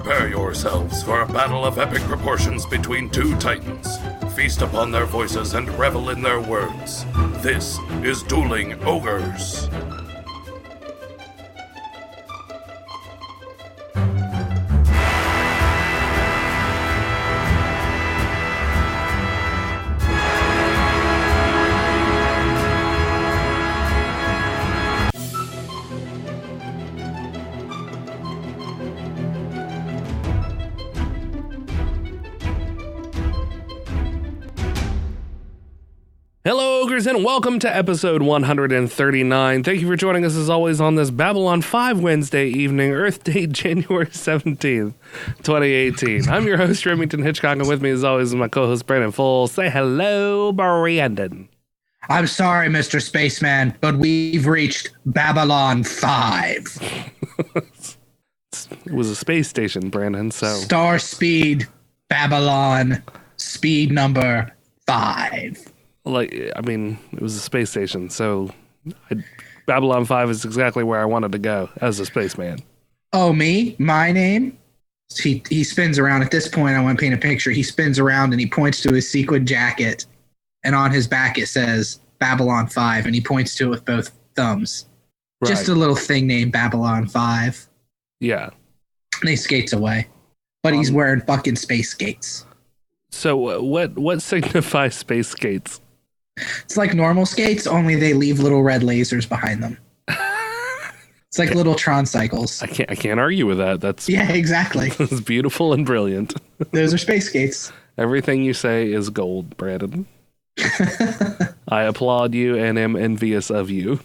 Prepare yourselves for a battle of epic proportions between two titans. Feast upon their voices and revel in their words. This is Dueling Ogres. Hello, Ogres, and welcome to episode 139. Thank you for joining us, as always, on this Babylon 5 Wednesday evening, Earth date January 17th, 2018. I'm your host, Remington Hitchcock, and with me, as always, is my co-host, Brandon Full. Say hello, Brandon. I'm sorry, Mr. Spaceman, but we've reached Babylon 5. It was a space station, Brandon, so... Star Speed Babylon speed number 5. It was a space station, so Babylon 5 is exactly where I wanted to go as a spaceman. Oh, me? My name? He spins around. At this point, I want to paint a picture. He spins around and he points to his sequin jacket, and on his back it says Babylon 5, and he points to it with both thumbs. Right. Just a little thing named Babylon 5. Yeah. And he skates away. But he's wearing fucking space skates. So what signifies space skates? It's like normal skates, only they leave little red lasers behind them. It's like little Tron cycles. I can't argue with that. That's exactly. It's beautiful and brilliant. Those are space skates. Everything you say is gold, Brandon. I applaud you and am envious of you.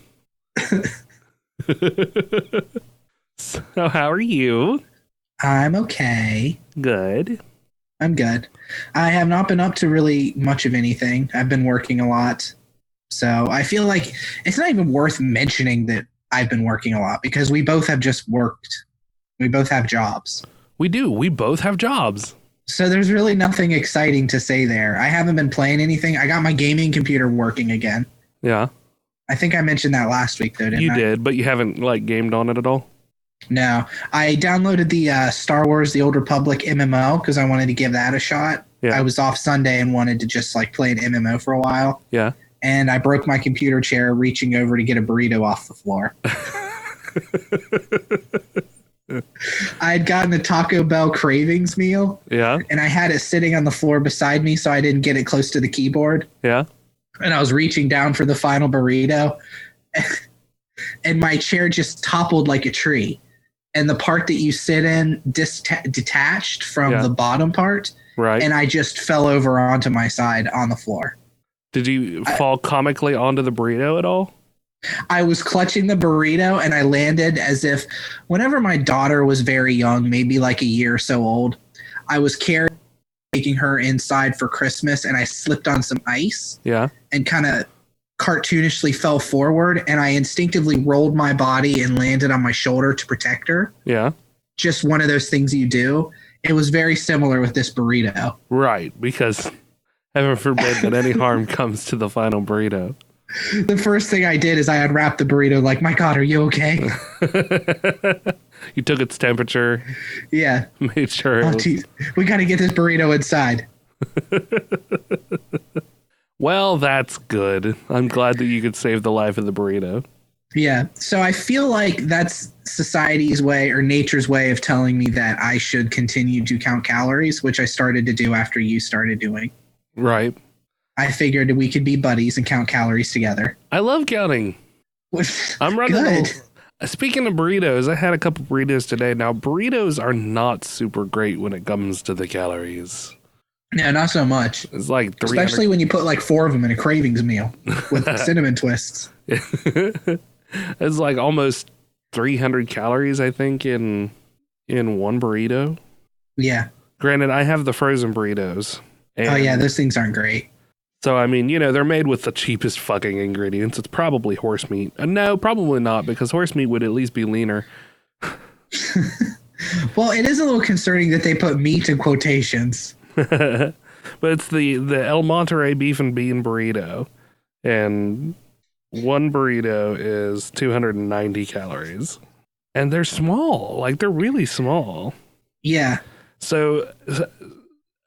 So how are you? I'm okay. Good. I'm good. I have not been up to really much of anything. I've been working a lot. So I feel like it's not even worth mentioning that I've been working a lot because we both have just worked. We both have jobs. We do. We both have jobs. So there's really nothing exciting to say there. I haven't been playing anything. I got my gaming computer working again. Yeah. I think I mentioned that last week, though, didn't I? You did, but you haven't, gamed on it at all? No. I downloaded the Star Wars The Old Republic MMO because I wanted to give that a shot. Yeah. I was off Sunday and wanted to just, play an MMO for a while. Yeah. And I broke my computer chair reaching over to get a burrito off the floor. I had gotten a Taco Bell Cravings meal. Yeah. And I had it sitting on the floor beside me so I didn't get it close to the keyboard. Yeah. And I was reaching down for the final burrito. And my chair just toppled like a tree. And the part that you sit in detached from the bottom part. Right. And I just fell over onto my side on the floor. Did you fall comically onto the burrito at all? I was clutching the burrito and I landed as if whenever my daughter was very young, maybe like a year or so old, I was taking her inside for Christmas and I slipped on some ice. Yeah. And kind of cartoonishly fell forward and I instinctively rolled my body and landed on my shoulder to protect her. Yeah. Just one of those things you do. It was very similar with this burrito. Right, because heaven forbid that any harm comes to the final burrito. The first thing I did is I unwrapped the burrito like, my God, are you okay? You took its temperature. Yeah. Made sure. Oh, geez. We got to get this burrito inside. Well, that's good. I'm glad that you could save the life of the burrito. Yeah. So I feel like that's society's way or nature's way of telling me that I should continue to count calories, which I started to do after you started doing. Right. I figured we could be buddies and count calories together. I love counting. I'm running. Good. Speaking of burritos, I had a couple burritos today. Now, burritos are not super great when it comes to the calories. Yeah, not so much. It's like 300. Especially when you put 4 of them in a Cravings meal with cinnamon twists. It's almost 300 calories, I think, in one burrito. Yeah. Granted, I have the frozen burritos. Oh, yeah, those things aren't great. So, I mean, they're made with the cheapest fucking ingredients. It's probably horse meat. No, probably not, because horse meat would at least be leaner. Well, it is a little concerning that they put meat in quotations. But it's the El Monterey beef and bean burrito. And one burrito is 290 calories. And they're small. They're really small. Yeah. So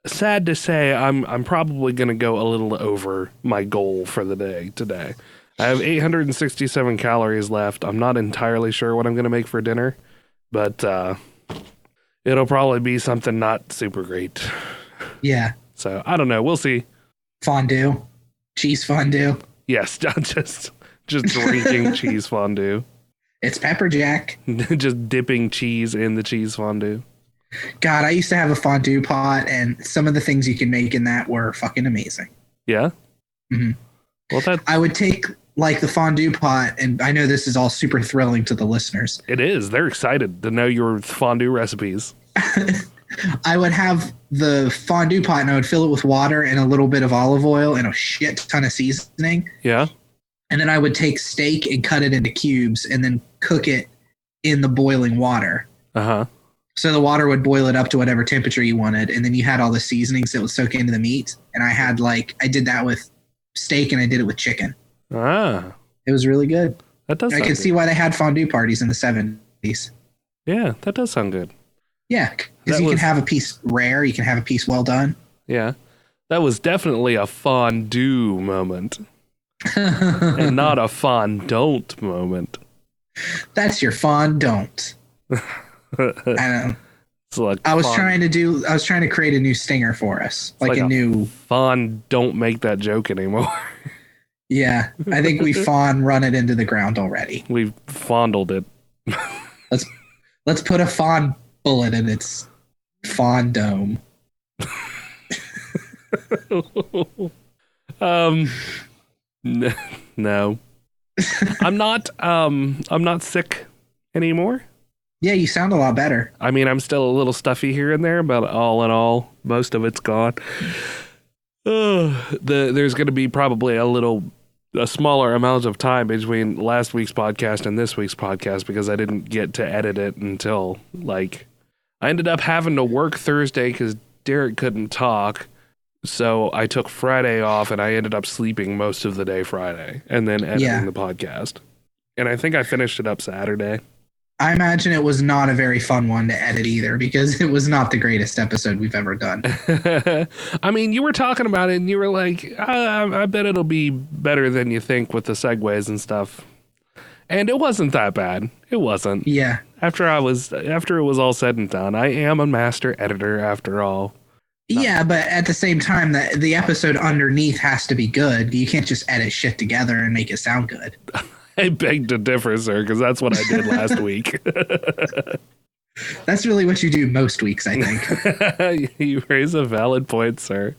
sad to say, I'm probably going to go a little over my goal for the day today. I have 867 calories left. I'm not entirely sure what I'm going to make for dinner, but it'll probably be something not super great. Yeah. So I don't know. We'll see. Fondue. Cheese fondue. Yes, just drinking cheese fondue. It's pepper jack. Just dipping cheese in the cheese fondue. God, I used to have a fondue pot, and some of the things you can make in that were fucking amazing. Yeah? Mm-hmm. Well, I would take like the fondue pot, and I know this is all super thrilling to the listeners. It is. They're excited to know your fondue recipes. I would have the fondue pot, and I would fill it with water and a little bit of olive oil and a shit ton of seasoning. Yeah. And then I would take steak and cut it into cubes and then cook it in the boiling water. Uh-huh. So the water would boil it up to whatever temperature you wanted. And then you had all the seasonings that would soak into the meat. And I did that with steak and I did it with chicken. Ah. It was really good. That does I can see why they had fondue parties in the 70s. Yeah, that does sound good. Yeah, because you can have a piece rare, you can have a piece well done. Yeah, that was definitely a fondue moment. And not a fondant moment. That's your fondant. I don't know. Like I was trying to create a new stinger for us. Like a new don't make that joke anymore. Yeah, I think we run it into the ground already. We've fondled it. Let's put a fond bullet in its fond dome. No. I'm not sick anymore. Yeah, you sound a lot better. I mean, I'm still a little stuffy here and there, but all in all, most of it's gone. There's going to be probably a smaller amount of time between last week's podcast and this week's podcast because I didn't get to edit it until I ended up having to work Thursday because Derek couldn't talk. So I took Friday off and I ended up sleeping most of the day Friday and then editing the podcast. And I think I finished it up Saturday. I imagine it was not a very fun one to edit either because it was not the greatest episode we've ever done. I mean, you were talking about it and you were like, I bet it'll be better than you think with the segues and stuff. And it wasn't that bad. It wasn't. Yeah. After it was all said and done, I am a master editor after all. Yeah, but at the same time, the episode underneath has to be good. You can't just edit shit together and make it sound good. I beg to differ, sir, because that's what I did last week. That's really what you do most weeks, I think. You raise a valid point, sir.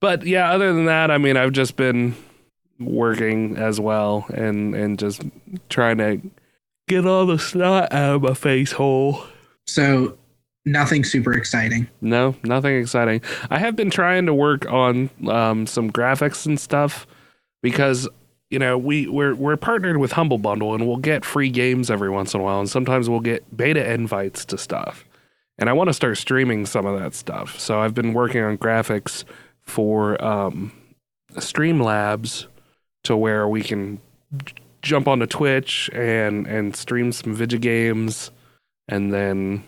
But yeah, other than that, I mean, I've just been working as well and just trying to get all the snot out of my face hole. So nothing super exciting. No, nothing exciting. I have been trying to work on some graphics and stuff because, you know, we're partnered with Humble Bundle and we'll get free games every once in a while. And sometimes we'll get beta invites to stuff. And I want to start streaming some of that stuff. So I've been working on graphics for Streamlabs to where we can jump onto Twitch and stream some video games and then,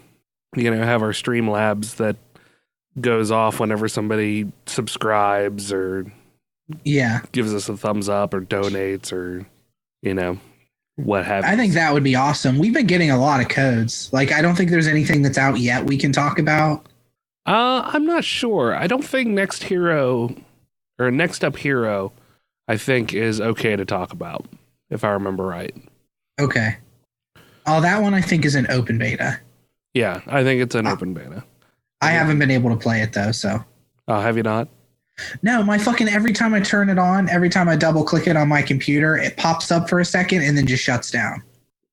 you know, have our Streamlabs that goes off whenever somebody subscribes or gives us a thumbs up or donates or, you know, what have you. I think that would be awesome. We've been getting a lot of codes. Like, I don't think there's anything that's out yet we can talk about. I'm not sure. I don't think Next Up Hero, I think is okay to talk about, if I remember right. Okay. Oh, that one I think is an open beta. Yeah, I think it's an open beta. I haven't been able to play it though, so. Oh, have you not? No, every time I turn it on, every time I double click it on my computer, it pops up for a second and then just shuts down.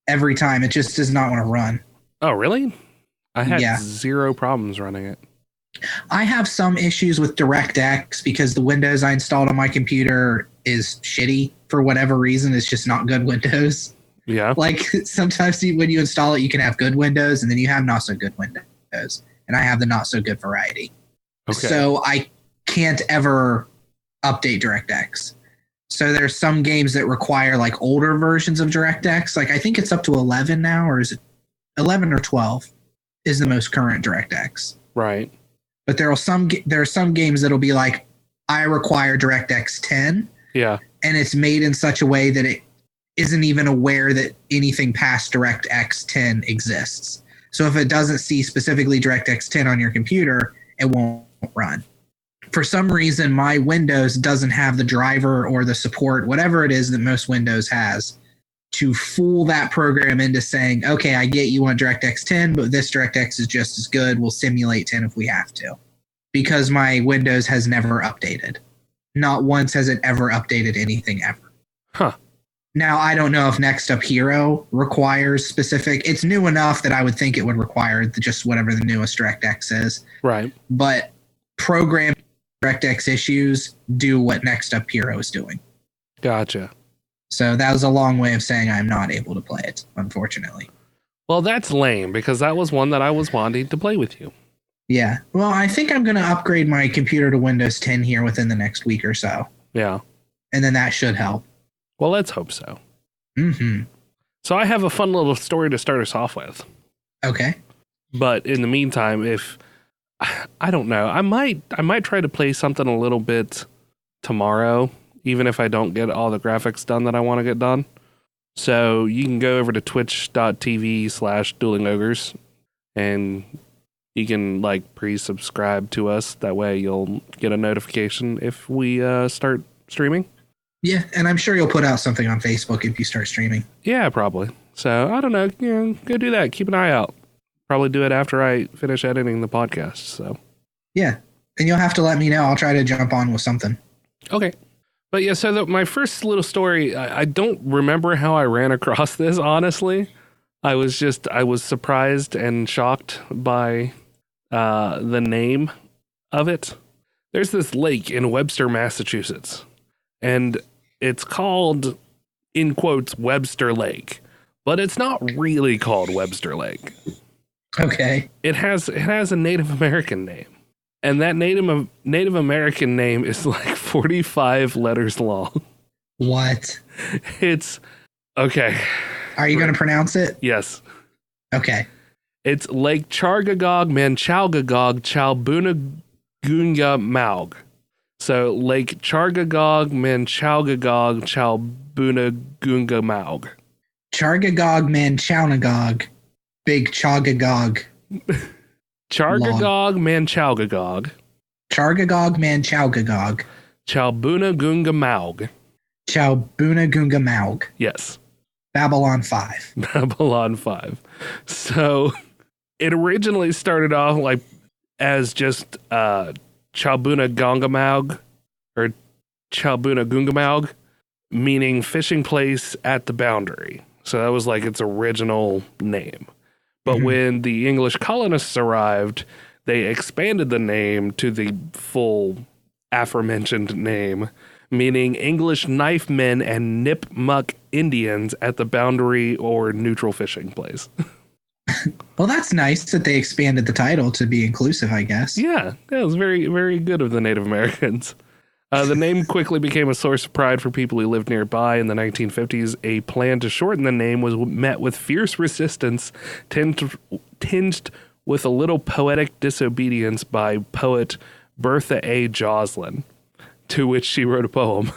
Every time. It just does not want to run. Oh, really? I had zero problems running it. I have some issues with DirectX because the Windows I installed on my computer is shitty for whatever reason. It's just not good Windows. Yeah. Like sometimes when you install it, you can have good Windows and then you have not so good Windows. And I have the not so good variety. Okay. So I can't ever update DirectX. So there's some games that require like older versions of DirectX. Like I think it's up to 11 now, or is it 11 or 12? is the most current DirectX. Right. But there are some games that'll be like, I require DirectX 10. Yeah. And it's made in such a way that it isn't even aware that anything past DirectX 10 exists. So if it doesn't see specifically DirectX 10 on your computer, it won't run. For some reason, my Windows doesn't have the driver or the support, whatever it is that most Windows has, to fool that program into saying, okay, I get you want DirectX 10, but this DirectX is just as good. We'll simulate 10 if we have to. Because my Windows has never updated. Not once has it ever updated anything ever. Huh. Now, I don't know if Next Up Hero requires specific. It's new enough that I would think it would require just whatever the newest DirectX is. Right. But program DirectX issues do what Next Up Hero is doing. Gotcha. So that was a long way of saying I'm not able to play it, unfortunately. Well, that's lame because that was one that I was wanting to play with you. Yeah. Well, I think I'm going to upgrade my computer to Windows 10 here within the next week or so. Yeah. And then that should help. Well, let's hope so. Mm-hmm. So I have a fun little story to start us off with. Okay. But in the meantime, I don't know, I might try to play something a little bit tomorrow, even if I don't get all the graphics done that I want to get done. So you can go over to twitch.tv/duelingogres and you can like pre-subscribe to us. That way you'll get a notification if we start streaming. Yeah, and I'm sure you'll put out something on Facebook if you start streaming. Yeah, probably. So I don't know, go do that. Keep an eye out. Probably do it after I finish editing the podcast. So yeah, and you'll have to let me know. I'll try to jump on with something. Okay. But yeah, so my first little story, I don't remember how I ran across this, honestly. I was surprised and shocked by the name of it. There's this lake in Webster, Massachusetts, and it's called, in quotes, Webster Lake, but it's not really called Webster Lake. Okay. It has a Native American name. And that Native American name is like 45 letters long. What? It's okay. Are you going to pronounce it? Yes. Okay. It's Lake Chargagog Manchowgagog Chalbunagunga Maug. So Lake Chargagog Manchowgagog Chalbunagunga Maug. Chargagog Manchownagog. Big Chogagog. Chargagog Manchowgagog. Chargagog Manchowgagog. Chalbunagunga Maug. Chalbunagunga Maug. Yes. Babylon 5. Babylon 5. So it originally started off like as just Chalbunagunga or Chalbunagunga, meaning fishing place at the boundary. So that was like its original name. But when the English colonists arrived, they expanded the name to the full aforementioned name, meaning English knife men and Nipmuc Indians at the boundary or neutral fishing place. Well, that's nice that they expanded the title to be inclusive, I guess. Yeah, it was very, very good of the Native Americans. The name quickly became a source of pride for people who lived nearby. In the 1950s, a plan to shorten the name was met with fierce resistance, tinged with a little poetic disobedience by poet Bertha A. Joslin, to which she wrote a poem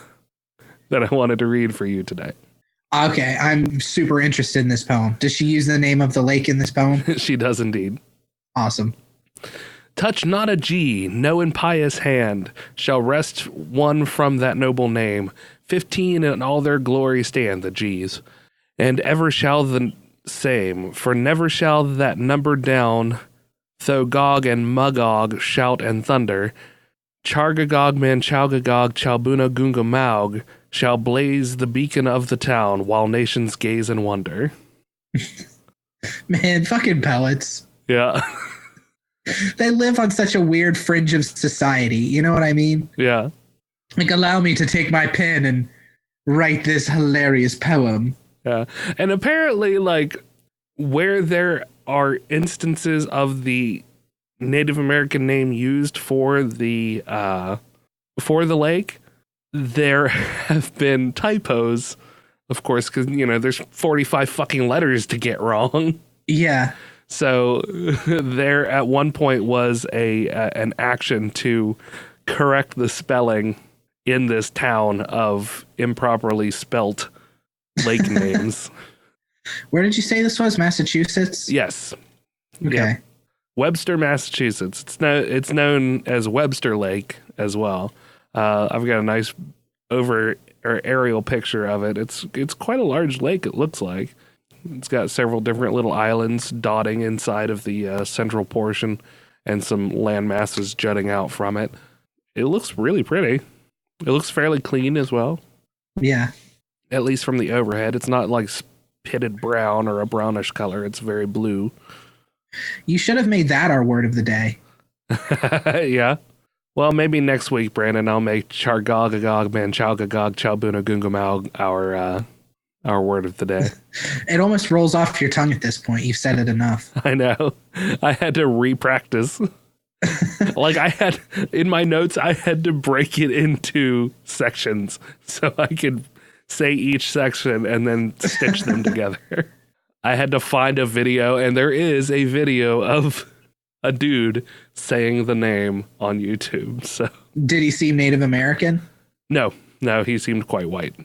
that I wanted to read for you today. Okay, I'm super interested in this poem. Does she use the name of the lake in this poem? She does indeed. Awesome. Touch not a G, no impious hand shall wrest one from that noble name. 15 in all their glory stand, the G's. And ever shall the same, for never shall that number down, though Gog and Magog shout and thunder. Chargagog Manchowgagog Chalbunagunga Maug shall blaze the beacon of the town while nations gaze and wonder. Man, fucking poets. Yeah. They live on such a weird fringe of society. You know what I mean? Yeah. Like, allow me to take my pen and write this hilarious poem. Yeah. And apparently, like, where there are instances of the Native American name used for the lake, there have been typos, of course, because, you know, there's 45 fucking letters to get wrong. Yeah. So there at one point was an action to correct the spelling in this town of improperly spelt lake names. Where did you say this was? Massachusetts? Yes. Okay. Yep. Webster, Massachusetts. It's known as Webster Lake as well. I've got a nice aerial picture of it. It's quite a large lake, it looks like. It's got several different little islands dotting inside of the central portion and some land masses jutting out from it. It looks really pretty. It looks fairly clean as well. Yeah. At least from the overhead. It's not like pitted brown or a brownish color. It's very blue. You should have made that our word of the day. Yeah. Well, maybe next week, Brandon, I'll make Chargagagog Manchowgagog Chowbuna our word of the day. It almost rolls off your tongue at this point. You've said it enough. I know. I had to re-practice. Like in my notes, I had to break it into sections so I could say each section and then stitch them together. I had to find a video, and there is a video of a dude saying the name on YouTube. So, did he seem Native American? No, he seemed quite white.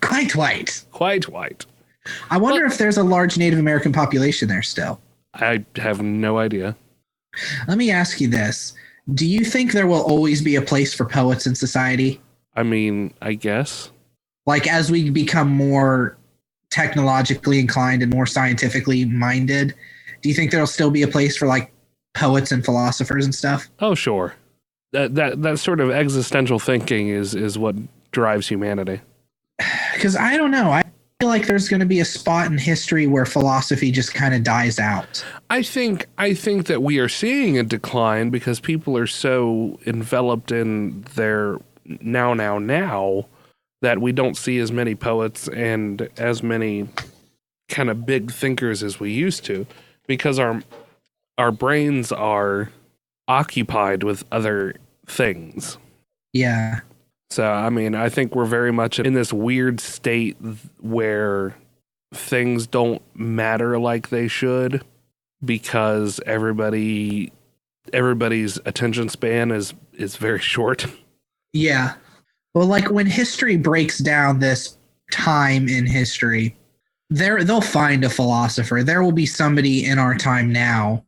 Quite white. Quite white. I wonder if there's a large Native American population there still. I have no idea. Let me ask you this. Do you think there will always be a place for poets in society? I mean, I guess. Like, as we become more technologically inclined and more scientifically minded, do you think there'll still be a place for, like, poets and philosophers and stuff? Oh, sure. That sort of existential thinking is what drives humanity. Because I don't know. I feel like there's going to be a spot in history where philosophy just kind of dies out. I think that we are seeing a decline because people are so enveloped in their now that we don't see as many poets and as many kind of big thinkers as we used to, because our brains are occupied with other things. Yeah. So, I mean, I think we're very much in this weird state where things don't matter like they should because everybody's attention span is very short. Yeah. Well, like when history breaks down this time in history, they'll find a philosopher. There will be somebody in our time now.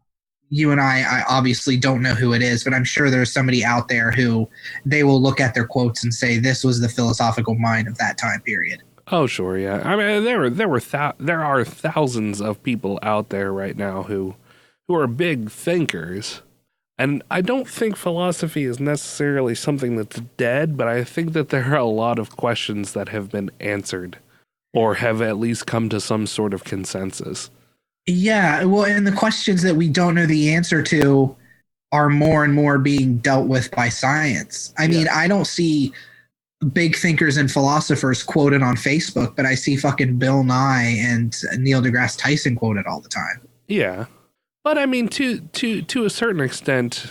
You and I obviously don't know who it is, but I'm sure there's somebody out there who they will look at their quotes and say, this was the philosophical mind of that time period. Oh, sure. Yeah. I mean, there are thousands of people out there right now who are big thinkers. And I don't think philosophy is necessarily something that's dead, but I think that there are a lot of questions that have been answered or have at least come to some sort of consensus. Yeah, well, and the questions that we don't know the answer to are more and more being dealt with by science. I mean, I don't see big thinkers and philosophers quoted on Facebook, but I see fucking Bill Nye and Neil deGrasse Tyson quoted all the time. Yeah. But I mean, to a certain extent,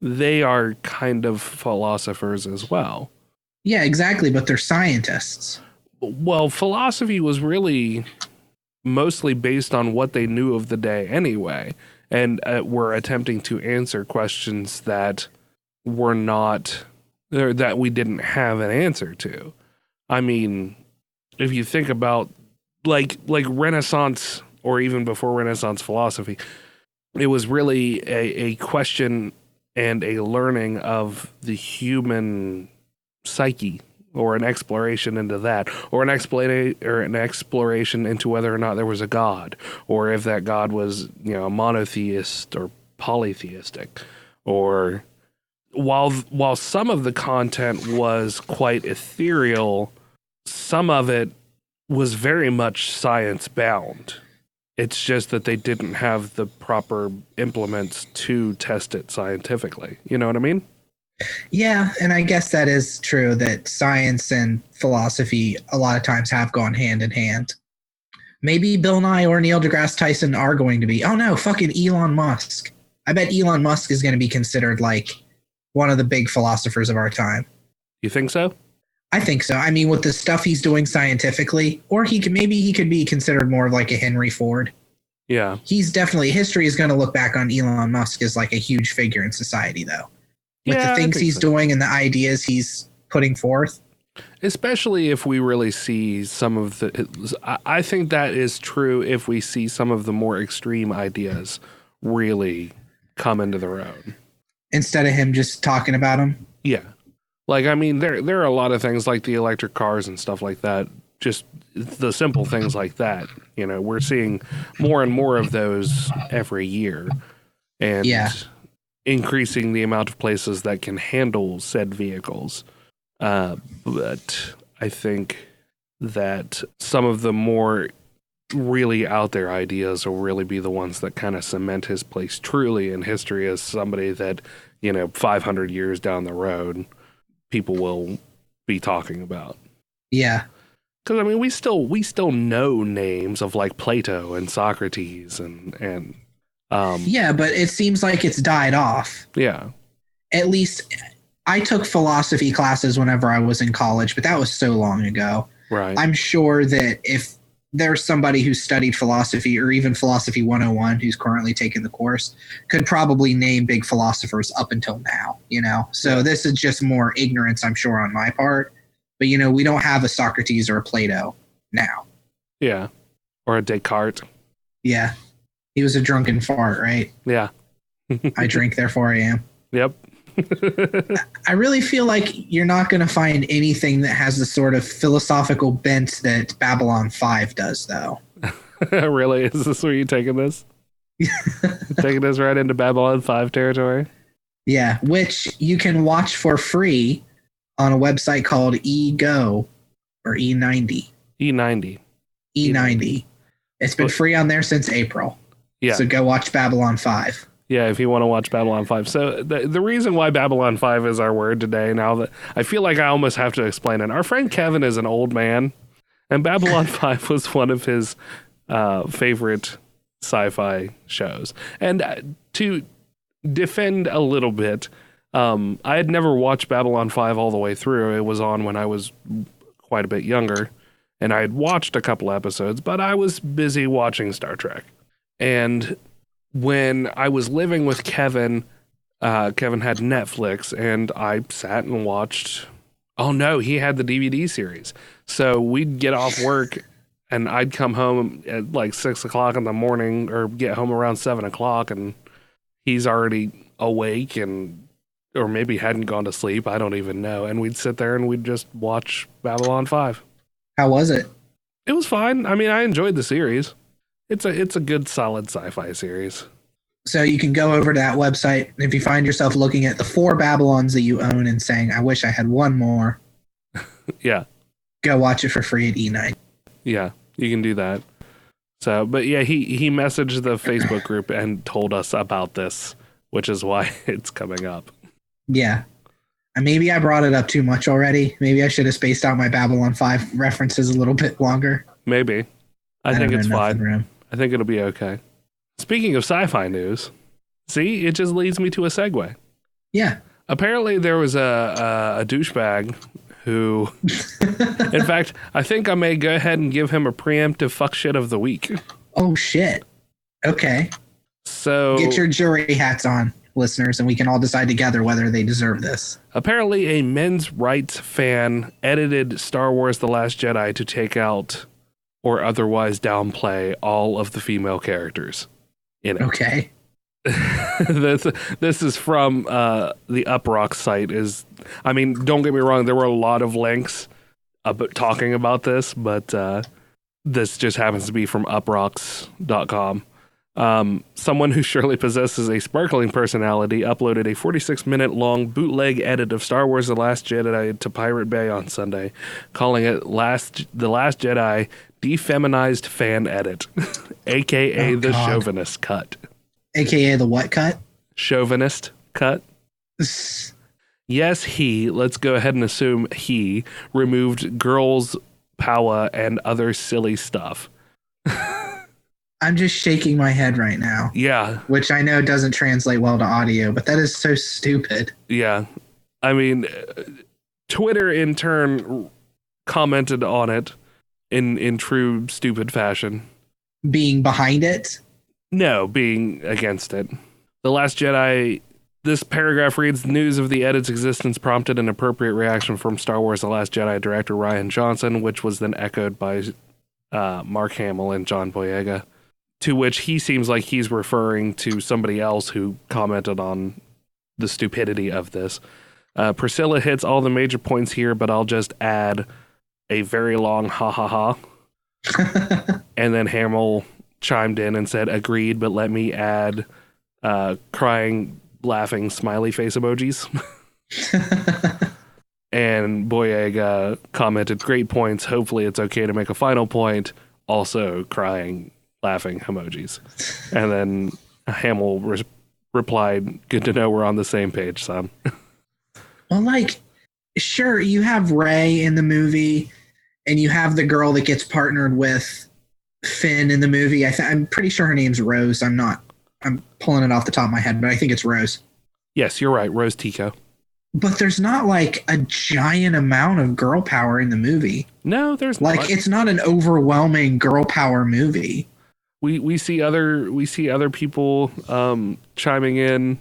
they are kind of philosophers as well. Yeah, exactly, but they're scientists. Well, philosophy was really mostly based on what they knew of the day anyway, and were attempting to answer questions that were not, or that we didn't have an answer to. I mean, if you think about like Renaissance or even before Renaissance philosophy, it was really a question and a learning of the human psyche, or an exploration into that, or an exploration into whether or not there was a god, or if that god was, a monotheist or polytheistic. Or while some of the content was quite ethereal, some of it was very much science bound. It's just that they didn't have the proper implements to test it scientifically. You know what I mean? Yeah, and I guess that is true that science and philosophy a lot of times have gone hand in hand. Maybe Bill Nye or Neil deGrasse Tyson are going to be. Oh no, fucking Elon Musk. I bet Elon Musk is going to be considered like one of the big philosophers of our time. You think so? I think so. I mean, with the stuff he's doing scientifically, or he could be considered more of like a Henry Ford. Yeah. History is going to look back on Elon Musk as like a huge figure in society, though. With the things he's doing and the ideas he's putting forth. Especially if we really see some of the, I think that is true if we see some of the more extreme ideas really come into their own. Instead of him just talking about them? Yeah. Like, I mean, there are a lot of things like the electric cars and stuff like that. Just the simple things like that. You know, we're seeing more and more of those every year. And increasing the amount of places that can handle said vehicles. But I think that some of the more really out there ideas will really be the ones that kind of cement his place truly in history as somebody that, 500 years down the road, people will be talking about. Yeah. Because, I mean, we still know names of like Plato and Socrates and yeah, but it seems like it's died off. Yeah. At least I took philosophy classes whenever I was in college, but that was so long ago. Right. I'm sure that if there's somebody who studied philosophy or even philosophy 101 who's currently taking the course could probably name big philosophers up until now, So this is just more ignorance, I'm sure, on my part. But, we don't have a Socrates or a Plato now. Yeah. Or a Descartes. Yeah. He was a drunken fart, right? Yeah. I drink, therefore I am. Yep. I really feel like you're not going to find anything that has the sort of philosophical bent that Babylon 5 does, though. Really? Is this where you're taking this? Taking this right into Babylon 5 territory? Yeah, which you can watch for free on a website called eGo or E90. E90. E90. It's been free on there since April. Yeah. So go watch Babylon 5. Yeah, if you want to watch Babylon 5. So the reason why Babylon 5 is our word today, now that I feel like I almost have to explain it. Our friend Kevin is an old man, and Babylon 5 was one of his favorite sci-fi shows. And to defend a little bit, I had never watched Babylon 5 all the way through. It was on when I was quite a bit younger, and I had watched a couple episodes, but I was busy watching Star Trek. And when I was living with Kevin, Kevin had Netflix, and I sat and watched. Oh no, he had the DVD series. So we'd get off work, and I'd come home at like 6 o'clock in the morning, or get home around 7 o'clock, and he's already awake, or maybe hadn't gone to sleep. I don't even know. And we'd sit there and we'd just watch Babylon 5. How was it? It was fine. I mean, I enjoyed the series. It's a good, solid sci-fi series. So you can go over to that website, and if you find yourself looking at the 4 Babylons that you own and saying, I wish I had one more. Yeah. Go watch it for free at E9. Yeah, you can do that. So, but yeah, he messaged the Facebook group and told us about this, which is why it's coming up. Yeah. And maybe I brought it up too much already. Maybe I should have spaced out my Babylon 5 references a little bit longer. Maybe. I think it's fine. Room. I think it'll be okay. Speaking of sci-fi news, see, it just leads me to a segue. Yeah. Apparently there was a douchebag who, in fact, I think I may go ahead and give him a preemptive fuck shit of the week. Oh, shit. Okay. So get your jury hats on, listeners, and we can all decide together whether they deserve this. Apparently a men's rights fan edited Star Wars The Last Jedi to take out or otherwise downplay all of the female characters in it. Okay. This is from the Uprock site. I mean, don't get me wrong, there were a lot of links talking about this, but this just happens to be from uprocks.com. Someone who surely possesses a sparkling personality uploaded a 46-minute long bootleg edit of Star Wars The Last Jedi to Pirate Bay on Sunday, calling it The Last Jedi Defeminized Fan Edit, a.k.a. the Chauvinist Cut. A.k.a. the what cut? Chauvinist Cut. Yes, let's go ahead and assume he removed girls' power and other silly stuff. I'm just shaking my head right now. Yeah. Which I know doesn't translate well to audio, but that is so stupid. Yeah. I mean, Twitter in turn commented on it in true stupid fashion. Being behind it? No, being against it. The Last Jedi, this paragraph reads, news of the edit's existence prompted an appropriate reaction from Star Wars The Last Jedi director Rian Johnson, which was then echoed by Mark Hamill and John Boyega, to which he seems like he's referring to somebody else who commented on the stupidity of this. Priscilla hits all the major points here, but I'll just add a very long ha ha ha. And then Hamill chimed in and said, agreed, but let me add crying, laughing, smiley face emojis. And Boyega commented, great points. Hopefully it's okay to make a final point. Also crying, laughing emojis. And then Hamill replied, good to know we're on the same page, son. Well, like, sure, you have Rey in the movie, and you have the girl that gets partnered with Finn in the movie. I'm pretty sure her name's Rose. I'm pulling it off the top of my head, but I think it's Rose. Yes, you're right. Rose Tico. But there's not like a giant amount of girl power in the movie. No, there's like not. It's not an overwhelming girl power movie. We see other people chiming in.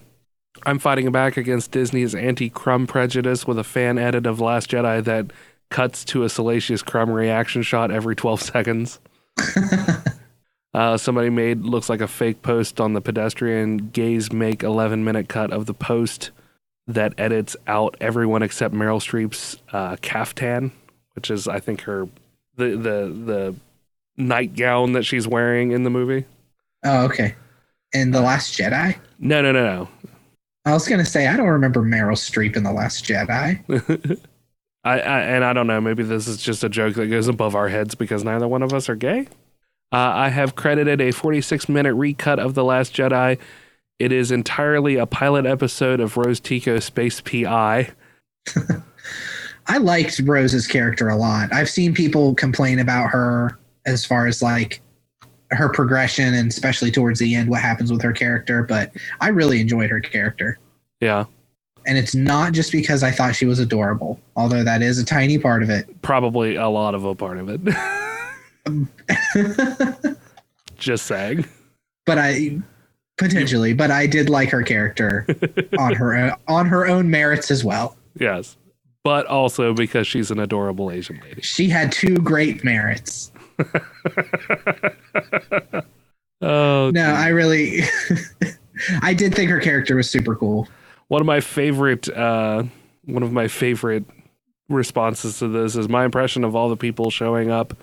I'm fighting back against Disney's anti-Crumb prejudice with a fan edit of Last Jedi that cuts to a salacious Crumb reaction shot every 12 seconds. Somebody looks like a fake post on the pedestrian gaze make 11-minute cut of the post that edits out everyone except Meryl Streep's caftan, which is, I think, the nightgown that she's wearing in the movie. Oh, okay. In The Last Jedi? No. I was going to say, I don't remember Meryl Streep in The Last Jedi. I don't know. Maybe this is just a joke that goes above our heads because neither one of us are gay. I have credited a 46-minute recut of The Last Jedi. It is entirely a pilot episode of Rose Tico Space PI. I liked Rose's character a lot. I've seen people complain about her as far as like her progression and especially towards the end, what happens with her character. But I really enjoyed her character. Yeah. And it's not just because I thought she was adorable, although that is a tiny part of it. Probably a lot of a part of it. Just saying. But I did like her character on her own merits as well. Yes. But also because she's an adorable Asian lady. She had two great merits. Oh no, I really I did think her character was super cool. One of my favorite responses to this is my impression of all the people showing up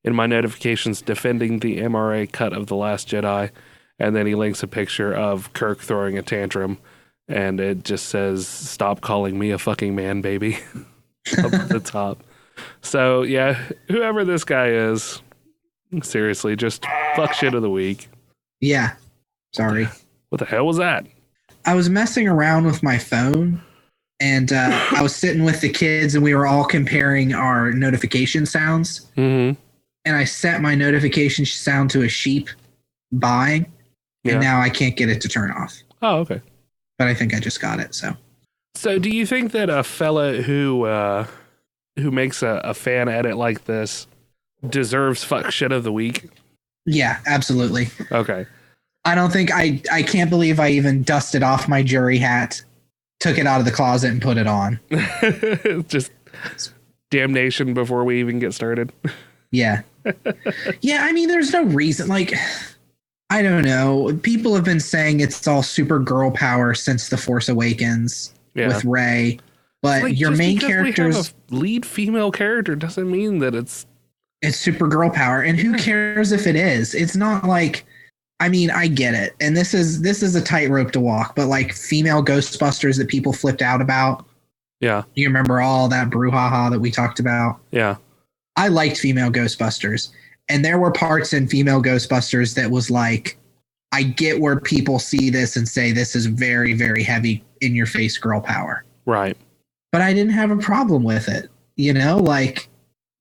in my notifications defending the MRA cut of The Last Jedi. And then he links a picture of Kirk throwing a tantrum. And it just says, stop calling me a fucking man, baby. Up at the top. So, yeah, whoever this guy is, seriously, just fuck shit of the week. Yeah. Sorry. What the hell was that? I was messing around with my phone, and I was sitting with the kids, and we were all comparing our notification sounds. Mm-hmm. And I set my notification sound to a sheep buying, and now I can't get it to turn off. Oh, okay. But I think I just got it, so. So do you think that a fella who makes a fan edit like this deserves fuck shit of the week? Yeah, absolutely. Okay. I don't think I can't believe I even dusted off my jury hat, took it out of the closet and put it on. Just damnation before we even get started. Yeah. Yeah, I mean, there's no reason. Like, I don't know. People have been saying it's all super girl power since The Force Awakens with Rey. But like, your main character's lead female character doesn't mean that it's super girl power. And who cares if it is? It's not like, I mean, I get it. And this is a tightrope to walk, but like female Ghostbusters that people flipped out about. Yeah. You remember all that brouhaha that we talked about? Yeah. I liked female Ghostbusters. And there were parts in female Ghostbusters that was like, I get where people see this and say this is very, very heavy in your face girl power. Right. But I didn't have a problem with it. You know, like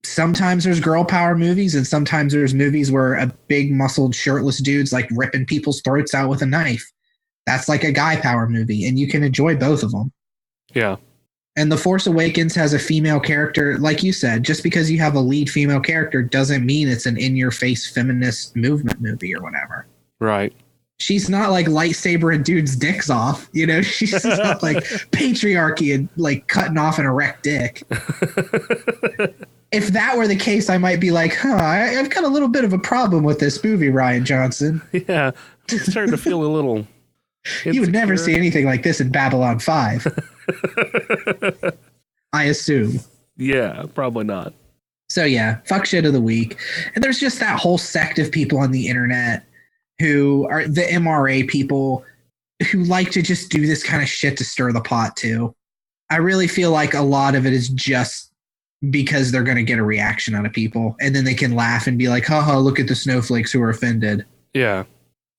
sometimes there's girl power movies and sometimes there's movies where a big muscled shirtless dude's like ripping people's throats out with a knife. That's like a guy power movie and you can enjoy both of them. Yeah. And The Force Awakens has a female character. Like you said, just because you have a lead female character doesn't mean it's an in-your-face feminist movement movie or whatever. Right. She's not like lightsaber and dudes' dicks off. You know, she's not like patriarchy and like cutting off an erect dick. If that were the case, I might be like, I've got a little bit of a problem with this movie, Rian Johnson. Yeah, I'm starting to feel a little insecure. You would never see anything like this in Babylon 5. I assume. Yeah, probably not. So yeah, fuck shit of the week. And there's just that whole sect of people on the internet who are the MRA people who like to just do this kind of shit to stir the pot too. I really feel like a lot of it is just because they're going to get a reaction out of people, and then they can laugh and be like, haha, look at the snowflakes who are offended. Yeah.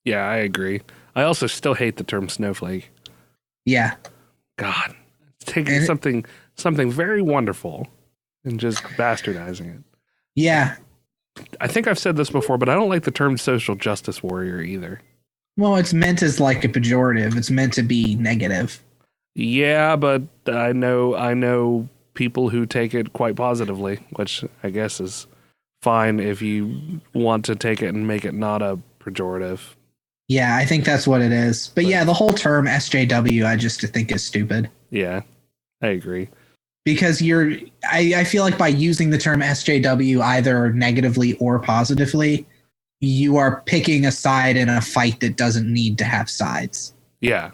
Yeah, I agree. I also still hate the term snowflake. Yeah. God. It's taking something very wonderful and just bastardizing it. Yeah. I think I've said this before, but I don't like the term social justice warrior either. Well, it's meant as like a pejorative. It's meant to be negative. Yeah, but I know people who take it quite positively, which I guess is fine if you want to take it and make it not a pejorative. Yeah, I think that's what it is. But yeah, the whole term SJW, I just think is stupid. Yeah, I agree. Because I feel like by using the term SJW either negatively or positively, you are picking a side in a fight that doesn't need to have sides. Yeah.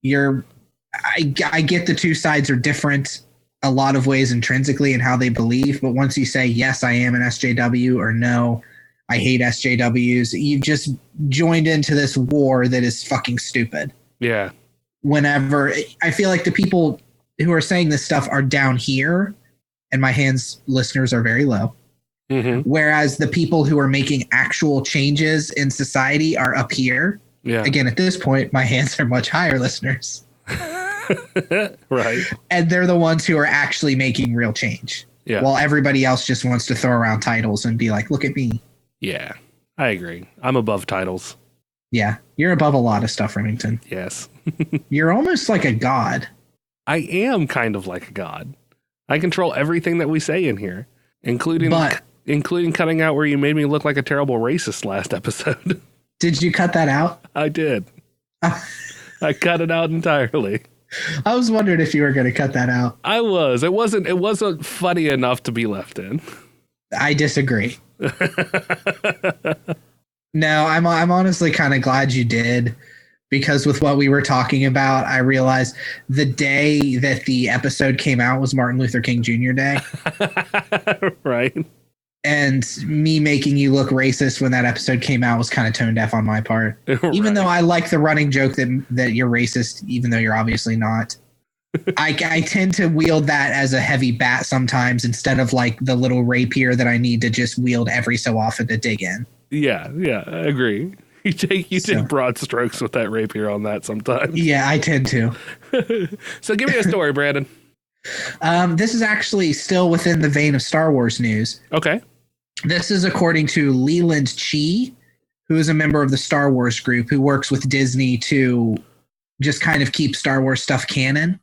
I get the two sides are different a lot of ways intrinsically in how they believe, but once you say, yes, I am an SJW, or no, I hate SJWs, you've just joined into this war that is fucking stupid. Yeah. Whenever I feel like the people who are saying this stuff are down here, and my hands listeners are very low. Mm-hmm. Whereas the people who are making actual changes in society are up here. Yeah. Again, at this point, my hands are much higher, listeners. Right. And they're the ones who are actually making real change. Yeah. While everybody else just wants to throw around titles and be like, look at me. Yeah, I agree. I'm above titles. Yeah. You're above a lot of stuff, Remington. Yes. You're almost like a god. I am kind of like a god. I control everything that we say in here, including cutting out where you made me look like a terrible racist last episode. Did you cut that out? I did. I cut it out entirely. I was wondering if you were going to cut that out. I was. It wasn't funny enough to be left in. I disagree. No, I'm honestly kind of glad you did, because with what we were talking about, I realized the day that the episode came out was Martin Luther King Jr. Day. Right. And me making you look racist when that episode came out was kind of tone deaf on my part. Right. Even though I like the running joke that you're racist, even though you're obviously not. I tend to wield that as a heavy bat sometimes instead of like the little rapier that I need to just wield every so often to dig in. Yeah, I agree. You take broad strokes with that rapier on that sometimes. Yeah, I tend to. So give me a story, Brandon. This is actually still within the vein of Star Wars news. Okay. This is according to Leland Chee, who is a member of the Star Wars group who works with Disney to just kind of keep Star Wars stuff canon.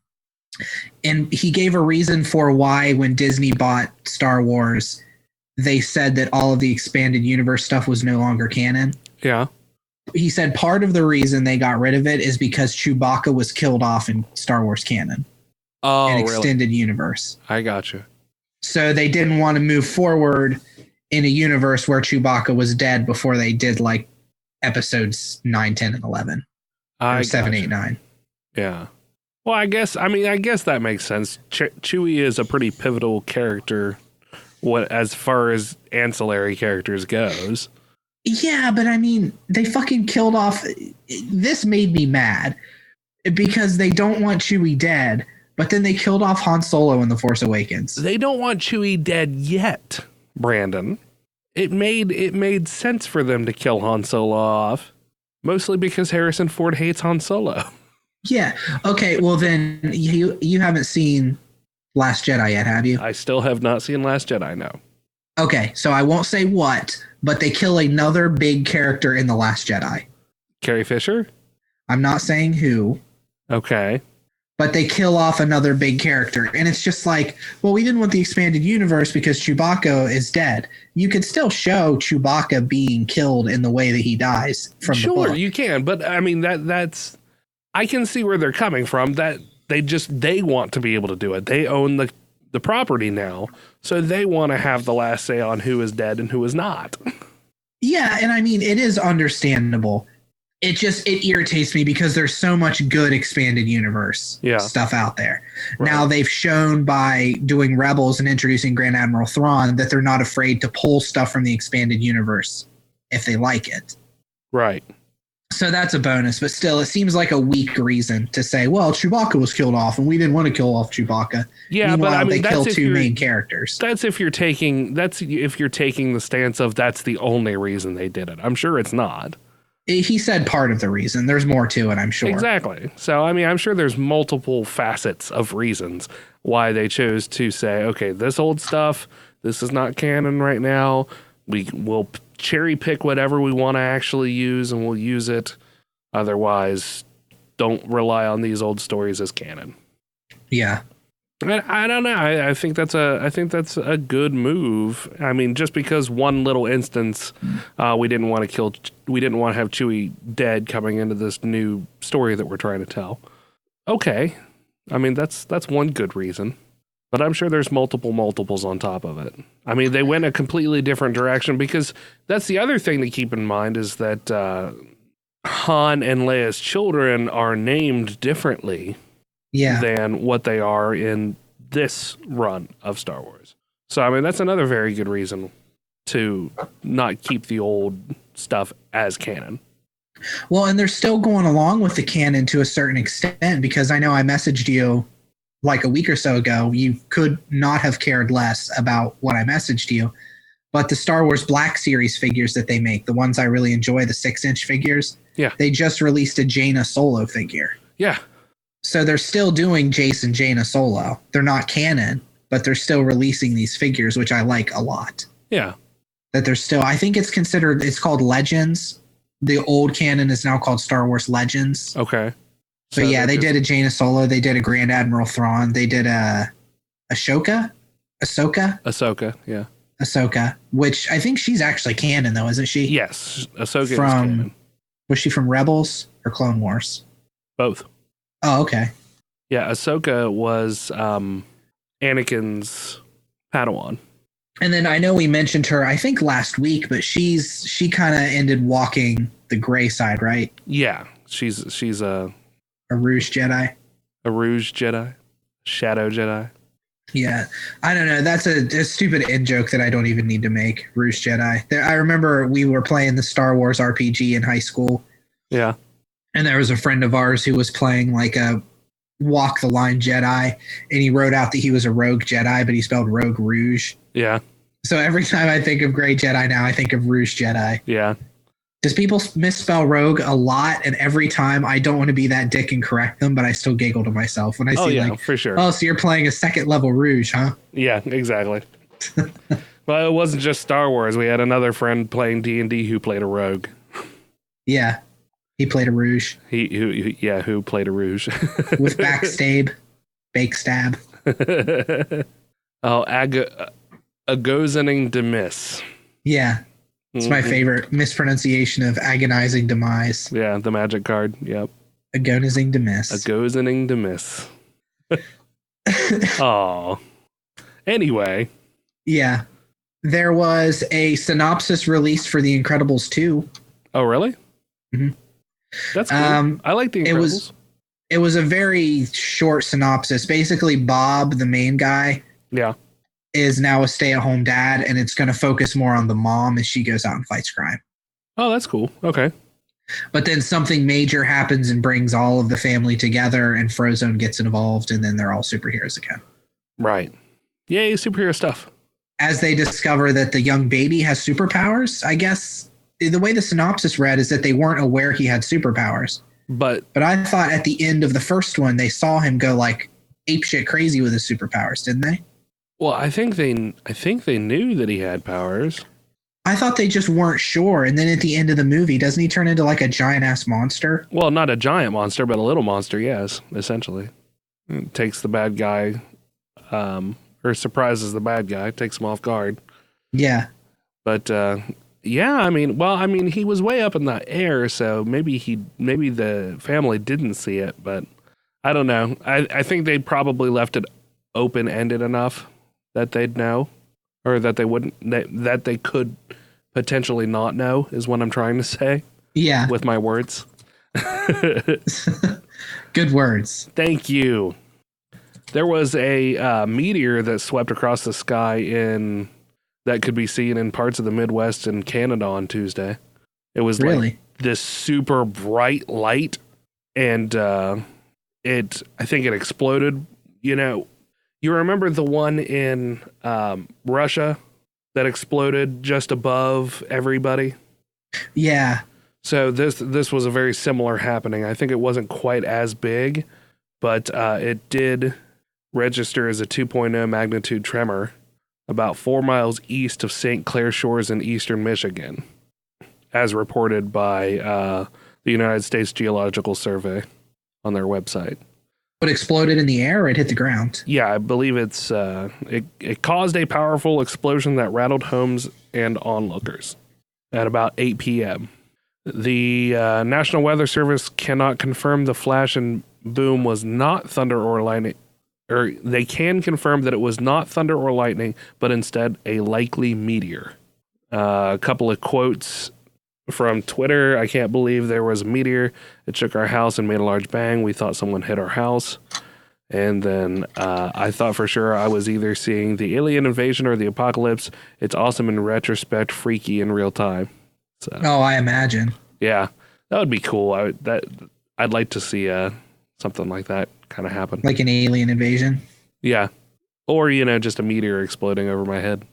And he gave a reason for why when Disney bought Star Wars, they said that all of the expanded universe stuff was no longer canon. Yeah. He said part of the reason they got rid of it is because Chewbacca was killed off in Star Wars canon. Oh, an extended really? Universe. I gotcha. So they didn't want to move forward in a universe where Chewbacca was dead before they did like episodes 9, 10, and 11. Or 7, 8, 9. Yeah. Well, I guess that makes sense. Chewie is a pretty pivotal character as far as ancillary characters goes. Yeah, but I mean, they fucking killed off. This made me mad because they don't want Chewie dead, but then they killed off Han Solo in The Force Awakens. They don't want Chewie dead yet, Brandon. It made sense for them to kill Han Solo off, mostly because Harrison Ford hates Han Solo. Yeah. Okay. Well, then you haven't seen Last Jedi yet, have you? I still have not seen Last Jedi. No. Okay. So I won't say what, but they kill another big character in The Last Jedi. Carrie Fisher? I'm not saying who. Okay. but they kill off another big character. And it's just like, well, we didn't want the expanded universe because Chewbacca is dead. You could still show Chewbacca being killed in the way that he dies from the book. Sure, you can, but I mean that's I can see where they're coming from. That they want to be able to do it. They own the property now, so they want to have the last say on who is dead and who is not. Yeah, and I mean, it is understandable. It irritates me because there's so much good expanded universe stuff out there. Right. Now they've shown by doing Rebels and introducing Grand Admiral Thrawn that they're not afraid to pull stuff from the expanded universe if they like it. Right. So that's a bonus, but still, it seems like a weak reason to say, well, Chewbacca was killed off and we didn't want to kill off Chewbacca. Yeah, meanwhile, but I mean, they kill two main characters. That's if you're taking the stance of that's the only reason they did it. I'm sure it's not. He said part of the reason. There's more to it, I'm sure. Exactly. So, I mean, I'm sure there's multiple facets of reasons why they chose to say, okay, this old stuff, this is not canon right now. We'll cherry pick whatever we want to actually use and we'll use it. Otherwise, don't rely on these old stories as canon. Yeah. I don't know. I think that's a good move. I mean, just because one little instance, we didn't want to have Chewie dead coming into this new story that we're trying to tell. Okay, I mean that's one good reason, but I'm sure there's multiples on top of it. I mean, they went a completely different direction because that's the other thing to keep in mind is that Han and Leia's children are named differently. Yeah. Than what they are in this run of Star Wars. So, I mean, that's another very good reason to not keep the old stuff as canon. Well, and they're still going along with the canon to a certain extent because I know I messaged you like a week or so ago. You could not have cared less about what I messaged you. But the Star Wars Black Series figures that they make, the ones I really enjoy, the 6-inch figures, they just released a Jaina Solo figure. Yeah. So they're still doing Jason Jaina Solo. They're not canon, but they're still releasing these figures, which I like a lot. Yeah. That they're still, I think it's called Legends. The old canon is now called Star Wars Legends. Okay. So yeah, they did a Jaina Solo. They did a Grand Admiral Thrawn. They did a Ahsoka, yeah. Ahsoka, which I think she's actually canon though, isn't she? Yes. Ahsoka is canon. Was she from Rebels or Clone Wars? Both. Oh, okay. Yeah, Ahsoka was Anakin's Padawan. And then I know we mentioned her, I think last week, but she kind of ended walking the gray side, right? Yeah, she's a Rouge Jedi. A Rouge Jedi. Shadow Jedi. Yeah, I don't know. That's a stupid in joke that I don't even need to make. Rouge Jedi. I remember we were playing the Star Wars RPG in high school. Yeah. And there was a friend of ours who was playing like a walk the line Jedi, and he wrote out that he was a rogue Jedi, but he spelled rogue Rouge. Yeah. So every time I think of Gray Jedi now, I think of Rouge Jedi. Yeah. Does people misspell rogue a lot? And every time I don't want to be that dick and correct them, but I still giggle to myself when I see like, for sure. Oh, so you're playing a second level Rouge, huh? Yeah, exactly. Well, it wasn't just Star Wars. We had another friend playing D&D who played a rogue. Yeah. He played a Rouge. Who played a Rouge? With backstab. Bake stab. Oh, agozening demise. Yeah. It's my favorite mispronunciation of agonizing demise. Yeah, the magic card. Yep. Agonizing demise. Agozening demise. Oh. Anyway. Yeah. There was a synopsis released for The Incredibles 2. Oh, really? Mm-hmm. That's cool. I like The Incredibles. It was a very short synopsis. Basically, Bob, the main guy, is now a stay-at-home dad, and it's going to focus more on the mom as she goes out and fights crime. Oh, that's cool. Okay. But then something major happens and brings all of the family together, and Frozone gets involved, and then they're all superheroes again. Right. Yay, superhero stuff. As they discover that the young baby has superpowers, I guess the way the synopsis read is that they weren't aware he had superpowers. But I thought at the end of the first one, they saw him go like apeshit crazy with his superpowers, didn't they? Well, I think they knew that he had powers. I thought they just weren't sure. And then at the end of the movie, doesn't he turn into like a giant ass monster? Well, not a giant monster, but a little monster. Yes, essentially. It takes the bad guy, or surprises the bad guy, takes him off guard. Yeah. But yeah, I mean, he was way up in the air, so maybe the family didn't see it, but I don't know. I think they probably left it open-ended enough that they'd know, or that they wouldn't, that they could potentially not know, is what I'm trying to say. Yeah. With my words. Good words. Thank you. There was a meteor that swept across the sky that could be seen in parts of the Midwest and Canada on Tuesday. It was really like this super bright light, and I think it exploded. You know, you remember the one in Russia that exploded just above everybody? Yeah. So this was a very similar happening. I think it wasn't quite as big, but it did register as a 2.0 magnitude tremor about 4 miles east of St. Clair Shores in eastern Michigan, as reported by the United States Geological Survey on their website. But exploded in the air or it hit the ground? Yeah, I believe it caused a powerful explosion that rattled homes and onlookers at about 8 p.m. The National Weather Service cannot confirm the flash and boom was not thunder or lightning, or they can confirm that it was not thunder or lightning, but instead a likely meteor. A couple of quotes from Twitter. I can't believe there was a meteor. It shook our house and made a large bang. We thought someone hit our house. And then I thought for sure I was either seeing the alien invasion or the apocalypse. It's awesome in retrospect, freaky in real time. So, oh, I imagine. Yeah, that would be cool. I'd like to see something like that kind of happen. Like an alien invasion? Yeah. Or, just a meteor exploding over my head.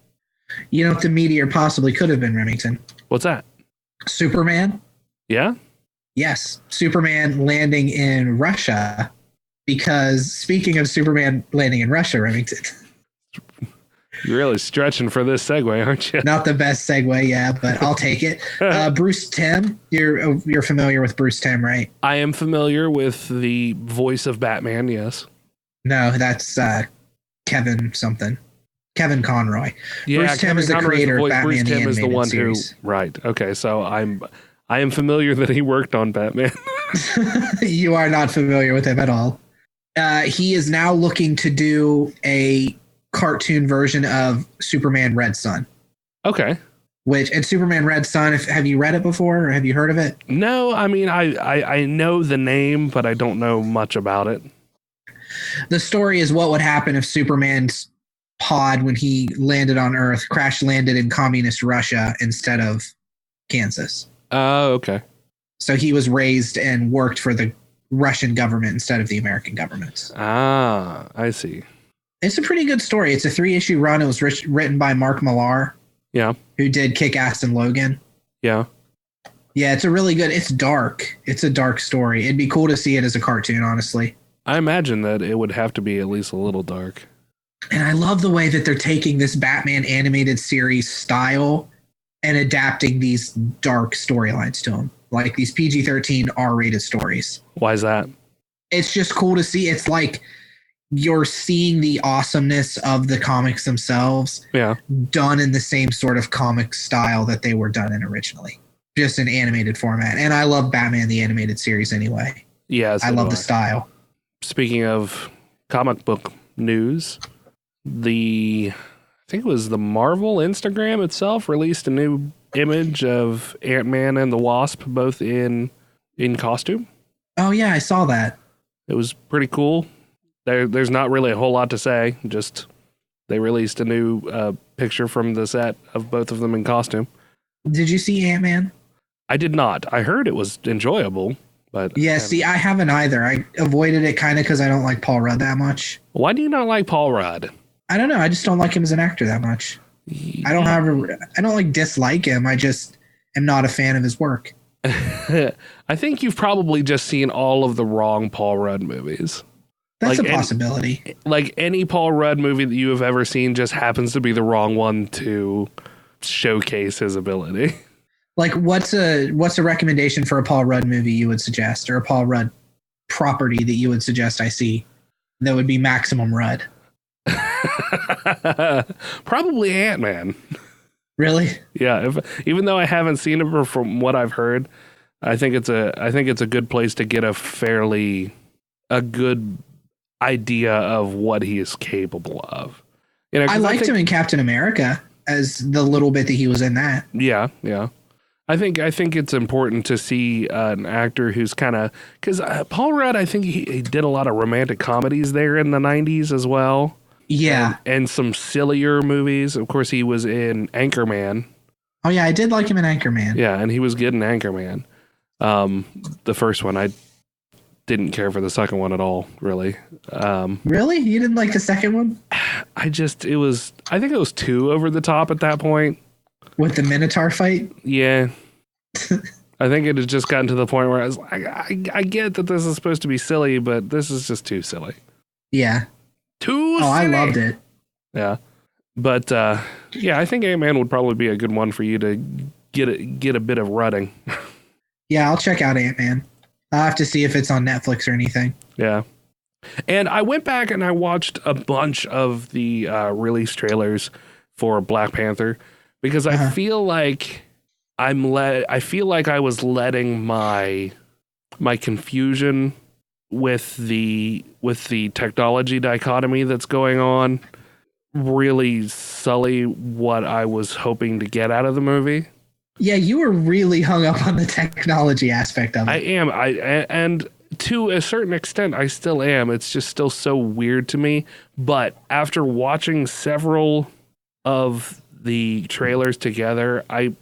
You know what the meteor possibly could have been, Remington? What's that? Superman? Yeah? Yes. Superman landing in Russia. Because speaking of Superman landing in Russia, Remington. You're really stretching for this segue, aren't you? Not the best segue, yeah, but I'll take it. Bruce Timm, you're familiar with Bruce Timm, right? I am familiar with the voice of Batman, yes. No, that's Kevin something. Kevin Conroy. Yeah, Bruce Timm is the creator of Batman Bruce the Timm is the one series. Right. Okay, so I am familiar that he worked on Batman. You are not familiar with him at all. He is now looking to do a cartoon version of Superman Red Sun. Okay. And Superman Red Sun, have you read it before or have you heard of it? No, I mean, I know the name, but I don't know much about it. The story is what would happen if Superman's pod, when he landed on Earth, crash landed in communist Russia instead of Kansas. Oh, okay. So he was raised and worked for the Russian government instead of the American government. Ah, I see. It's a pretty good story. It's a 3-issue run. It was written by Mark Millar. Yeah. Who did Kick-Ass and Logan. Yeah. Yeah, it's a really good, it's dark. It's a dark story. It'd be cool to see it as a cartoon, honestly. I imagine that it would have to be at least a little dark. And I love the way that they're taking this Batman animated series style and adapting these dark storylines to them. Like these PG-13 R-rated stories. Why is that? It's just cool to see. It's like you're seeing the awesomeness of the comics themselves done in the same sort of comic style that they were done in originally. Just in animated format. And I love Batman the Animated Series anyway. Yeah, I love the style. Speaking of comic book news, I think it was the Marvel Instagram itself released a new image of Ant-Man and the Wasp, both in costume. Oh yeah, I saw that. It was pretty cool. There's not really a whole lot to say. Just they released a new picture from the set of both of them in costume. Did you see Ant-Man? I did not. I heard it was enjoyable, but yeah. See, I haven't either. I avoided it kind of because I don't like Paul Rudd that much. Why do you not like Paul Rudd? I don't know. I just don't like him as an actor that much. I don't like dislike him. I just am not a fan of his work. I think you've probably just seen all of the wrong Paul Rudd movies. That's like a possibility. Like any Paul Rudd movie that you have ever seen just happens to be the wrong one to showcase his ability. Like what's a recommendation for a Paul Rudd movie you would suggest, or a Paul Rudd property that you would suggest I see? that would be maximum Rudd? Probably Ant-Man. Really? Yeah, even though I haven't seen it, from what I've heard, I think it's a good place to get a good idea of what he is capable of. You know, I liked him in Captain America as the little bit that he was in that. Yeah. I think it's important to see an actor who's kind of, because Paul Rudd, I think he did a lot of romantic comedies there in the 90s as well. Yeah. And some sillier movies. Of course, he was in Anchorman. Oh, yeah, I did like him in Anchorman. Yeah, and he was good in Anchorman. The first one, I didn't care for the second one at all, really. Really? You didn't like the second one? I think it was too over the top at that point. With the Minotaur fight? Yeah. I think it had just gotten to the point where I was like, I get that this is supposed to be silly, but this is just too silly. Yeah. Too silly. I loved it. Yeah. But, yeah, I think Ant-Man would probably be a good one for you to get a bit of rutting. Yeah, I'll check out Ant-Man. I'll have to see if it's on Netflix or anything. Yeah. And I went back and I watched a bunch of the release trailers for Black Panther because I feel like I was letting my confusion with the technology dichotomy that's going on really sully what I was hoping to get out of the movie. Yeah, you were really hung up on the technology aspect of it. I am. And to a certain extent, I still am. It's just still so weird to me. But after watching several of the trailers together, I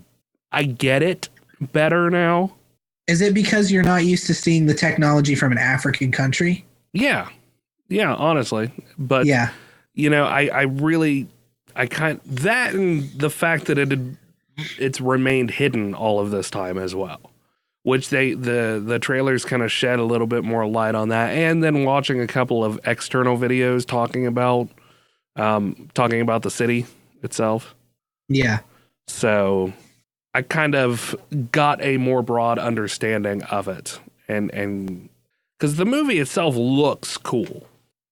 get it better now. Is it because you're not used to seeing the technology from an African country? Yeah, honestly. But, yeah, you know, that and the fact that it's remained hidden all of this time as well, which the trailers kind of shed a little bit more light on that. And then watching a couple of external videos talking about the city itself. Yeah. So I kind of got a more broad understanding of it, and because the movie itself looks cool.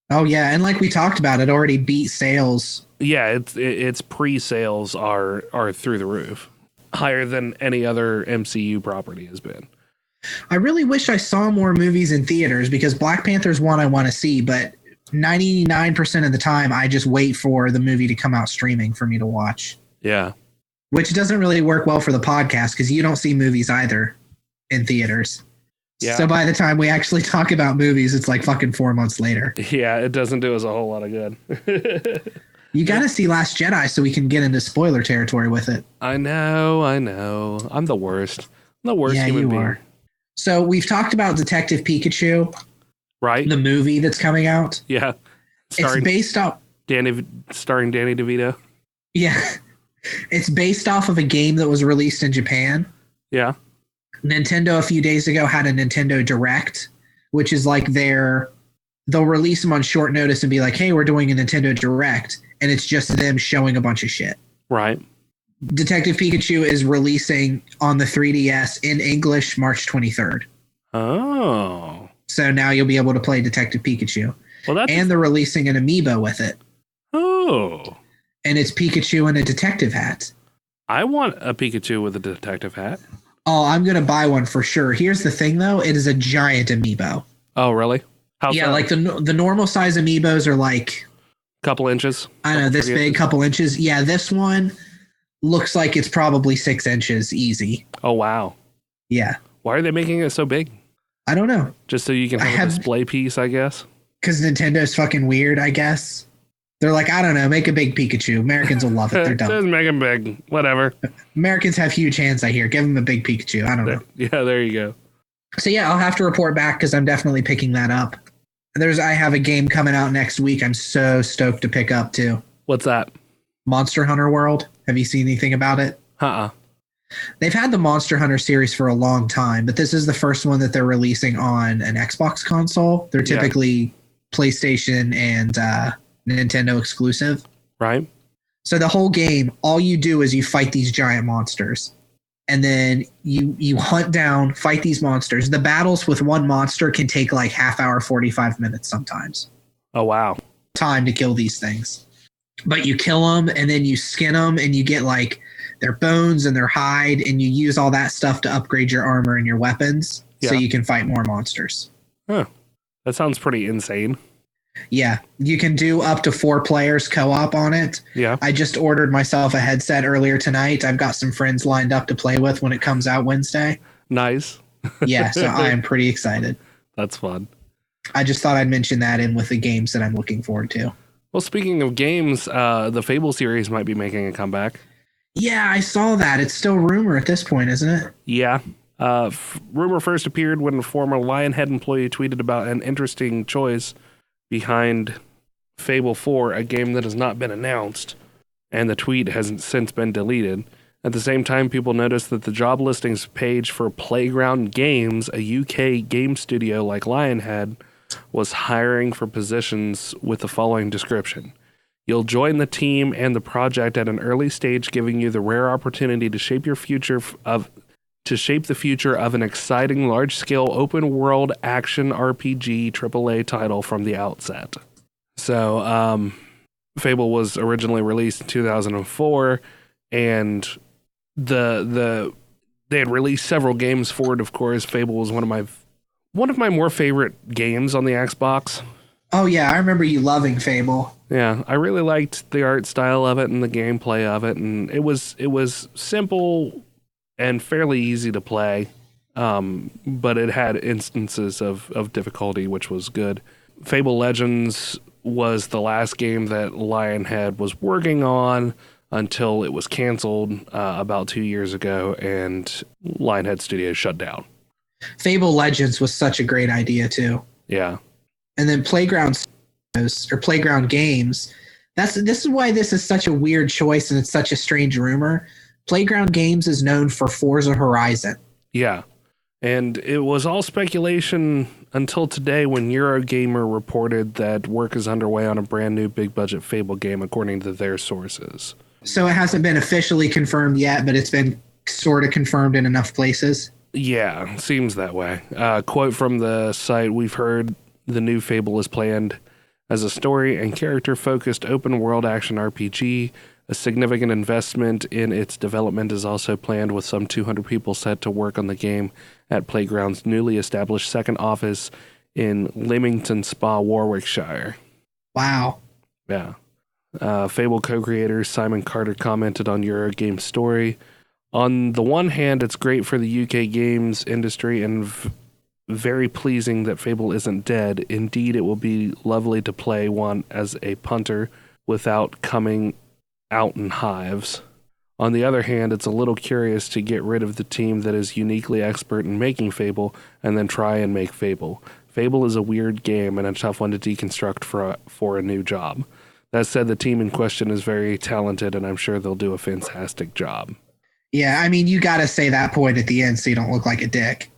Oh yeah, and like we talked about, it already beat sales. Yeah, its pre-sales are through the roof, higher than any other MCU property has been. I really wish I saw more movies in theaters because Black Panther's one I want to see, but 99% of the time I just wait for the movie to come out streaming for me to watch. Yeah. Which doesn't really work well for the podcast because you don't see movies either in theaters. Yeah. So by the time we actually talk about movies, it's like fucking 4 months later. Yeah, it doesn't do us a whole lot of good. You got to see Last Jedi so we can get into spoiler territory with it. I know. I'm the worst. I'm the worst human being. Are. So we've talked about Detective Pikachu. Right. The movie that's coming out. Yeah. It's based off... starring Danny DeVito. Yeah. It's based off of a game that was released in Japan. Yeah. Nintendo a few days ago had a Nintendo Direct, which is like they'll release them on short notice and be like, hey, we're doing a Nintendo Direct. And it's just them showing a bunch of shit. Right. Detective Pikachu is releasing on the 3DS in English March 23rd. Oh. So now you'll be able to play Detective Pikachu. Well, and they're releasing an Amiibo with it. Oh. And it's Pikachu in a detective hat. I want a Pikachu with a detective hat. Oh, I'm going to buy one for sure. Here's the thing, though. It is a giant Amiibo. Oh, really? How yeah, so? Like the normal size Amiibos are like... couple inches? I know, this big, couple inches. Yeah, this one looks like it's probably 6 inches easy. Oh, wow. Yeah. Why are they making it so big? I don't know. Just so you can have a display piece, I guess? Because Nintendo's fucking weird, I guess. They're like, I don't know, make a big Pikachu. Americans will love it. They're dumb. Just make them big. Whatever. Americans have huge hands, I hear. Give them a big Pikachu. I don't know. Yeah, there you go. So yeah, I'll have to report back because I'm definitely picking that up. I have a game coming out next week I'm so stoked to pick up too. What's that? Monster Hunter World. Have you seen anything about it? They've had the Monster Hunter series for a long time, but this is the first one that they're releasing on an Xbox console. They're typically PlayStation and Nintendo exclusive. Right. So the whole game, all you do is you fight these giant monsters. And then you hunt down, fight these monsters. The battles with one monster can take like half hour, 45 minutes sometimes. Oh, wow. Time to kill these things. But you kill them and then you skin them and you get like their bones and their hide, and you use all that stuff to upgrade your armor and your weapons so you can fight more monsters. Huh. That sounds pretty insane. Yeah, you can do up to 4 players co-op on it. Yeah. I just ordered myself a headset earlier tonight. I've got some friends lined up to play with when it comes out Wednesday. Nice. Yeah, so I am pretty excited. That's fun. I just thought I'd mention that in with the games that I'm looking forward to. Well, speaking of games, the Fable series might be making a comeback. Yeah, I saw that. It's still rumor at this point, isn't it? Yeah. Rumor first appeared when a former Lionhead employee tweeted about an interesting choice behind Fable 4, a game that has not been announced, and the tweet hasn't since been deleted. At the same time, people noticed that the job listings page for Playground Games, a UK game studio like Lionhead, was hiring for positions with the following description. You'll join the team and the project at an early stage, giving you the rare opportunity to shape your future the future of an exciting, large-scale, open-world action RPG AAA title from the outset. So, Fable was originally released in 2004, and they had released several games for it. Of course, Fable was one of my more favorite games on the Xbox. Oh yeah, I remember you loving Fable. Yeah, I really liked the art style of it and the gameplay of it, and it was simple and fairly easy to play, but it had instances of difficulty, which was good. Fable Legends was the last game that Lionhead was working on until it was canceled about 2 years ago, and Lionhead Studios shut down. Fable Legends was such a great idea too. Yeah. And then Playground Games. This is why this is such a weird choice and it's such a strange rumor. Playground Games is known for Forza Horizon. Yeah. And it was all speculation until today when Eurogamer reported that work is underway on a brand new big budget Fable game according to their sources. So it hasn't been officially confirmed yet, but it's been sort of confirmed in enough places. Yeah, seems that way. Quote from the site, "We've heard the new Fable is planned as a story and character-focused open-world action RPG. A significant investment in its development is also planned, with some 200 people set to work on the game at Playground's newly established second office in Leamington Spa, Warwickshire." Wow. Yeah. Fable co-creator Simon Carter commented on Eurogame's story. "On the one hand, it's great for the UK games industry and very pleasing that Fable isn't dead. Indeed, it will be lovely to play one as a punter without coming out in hives. On the other hand, it's a little curious to get rid of the team that is uniquely expert in making Fable and then try and make Fable. Fable is a weird game and a tough one to deconstruct for a new job. That said, the team in question is very talented and I'm sure they'll do a fantastic job." Yeah, I mean, you got to say that point at the end so you don't look like a dick.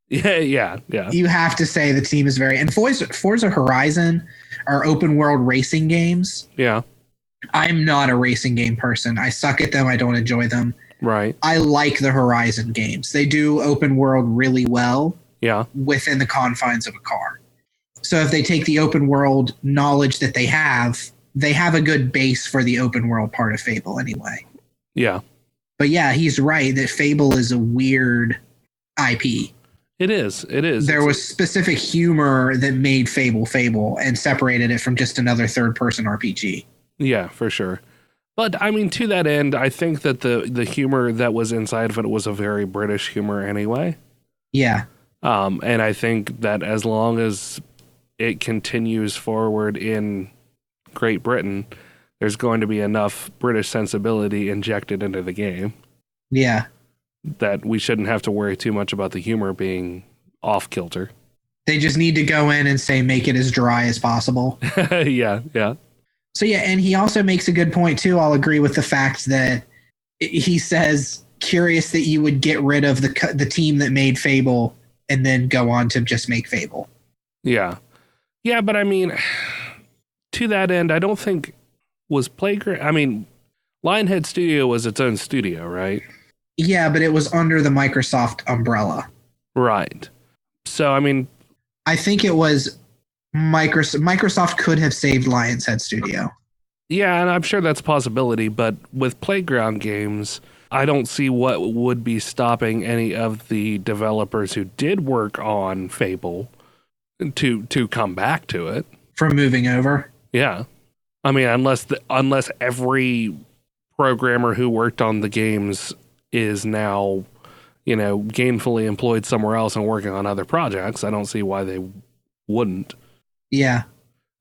Yeah. You have to say the team is very... And Forza Horizon are open world racing games. Yeah. I'm not a racing game person. I suck at them. I don't enjoy them. Right. I like the Horizon games. They do open world really well. Yeah. Within the confines of a car. So if they take the open world knowledge that they have a good base for the open world part of Fable anyway. Yeah. But yeah, he's right that Fable is a weird IP. It is. There was specific humor that made Fable and separated it from just another third-person RPG. Yeah, for sure. But, I mean, to that end, I think that the humor that was inside of it was a very British humor anyway. Yeah. And I think that as long as it continues forward in Great Britain, there's going to be enough British sensibility injected into the game. Yeah. That we shouldn't have to worry too much about the humor being off kilter. They just need to go in and say, make it as dry as possible. Yeah. So yeah, and he also makes a good point too. I'll agree with the fact that he says, curious that you would get rid of the team that made Fable and then go on to just make Fable. Yeah. Yeah, but I mean, to that end, I don't think was Playground... I mean, Lionhead Studio was its own studio, right? Yeah, but it was under the Microsoft umbrella. Right. So, I mean... I think it was Microsoft could have saved Lion's Head Studio. Yeah, and I'm sure that's a possibility, but with Playground Games, I don't see what would be stopping any of the developers who did work on Fable to come back to it. From moving over? Yeah. I mean, unless every programmer who worked on the games is now, gainfully employed somewhere else and working on other projects, I don't see why they wouldn't. Yeah.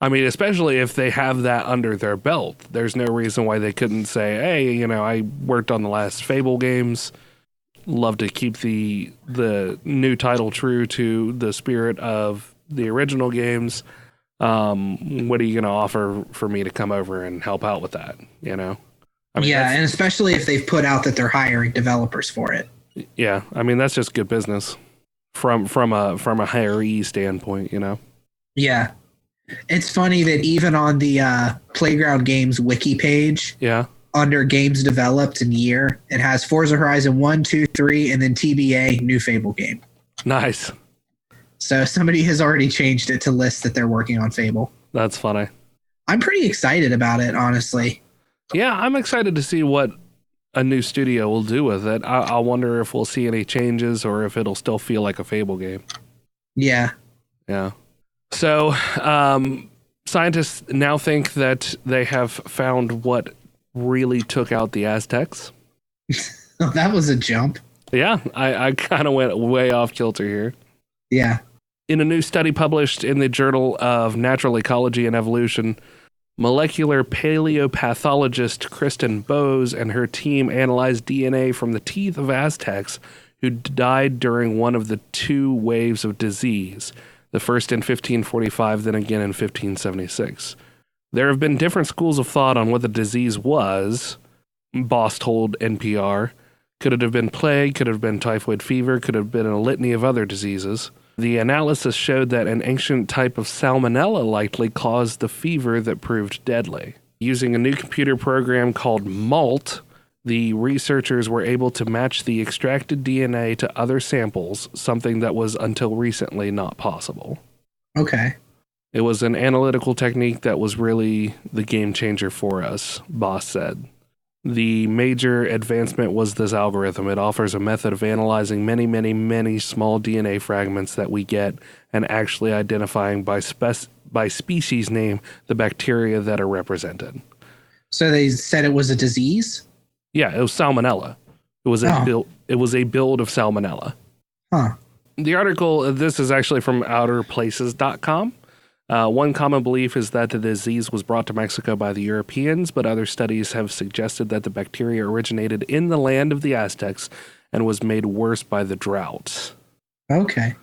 I mean, especially if they have that under their belt. There's no reason why they couldn't say, hey, I worked on the last Fable games. Love to keep the new title true to the spirit of the original games. What are you going to offer for me to come over and help out with that? I mean, yeah, and especially if they've put out that they're hiring developers for it. Yeah, I mean, that's just good business from a hiree standpoint, Yeah. It's funny that even on the Playground Games wiki page, under games developed in year, it has Forza Horizon 1, 2, 3, and then TBA, new Fable game. Nice. So somebody has already changed it to list that they're working on Fable. That's funny. I'm pretty excited about it, honestly. Yeah, I'm excited to see what a new studio will do with it. I wonder if we'll see any changes or if it'll still feel like a Fable game. Yeah. Yeah. So, scientists now think that they have found what really took out the Aztecs. That was a jump. Yeah, I kind of went way off kilter here. Yeah. In a new study published in the Journal of Natural Ecology and Evolution, molecular paleopathologist Kristen Bowes and her team analyzed DNA from the teeth of Aztecs who died during one of the two waves of disease. The first in 1545, then again in 1576. There have been different schools of thought on what the disease was, Boss told NPR. Could it have been plague? Could it have been typhoid fever? Could it have been a litany of other diseases? The analysis showed that an ancient type of salmonella likely caused the fever that proved deadly. Using a new computer program called MALT, the researchers were able to match the extracted DNA to other samples, something that was until recently not possible. Okay. It was an analytical technique that was really the game changer for us, Boss said. The major advancement was this algorithm. It offers a method of analyzing many, many, many small DNA fragments that we get and actually identifying by species name the bacteria that are represented. So they said it was a disease? Yeah, it was salmonella. It was a build of salmonella. Huh. The article, this is actually from outerplaces.com. One common belief is that the disease was brought to Mexico by the Europeans, but other studies have suggested that the bacteria originated in the land of the Aztecs and was made worse by the drought. Okay.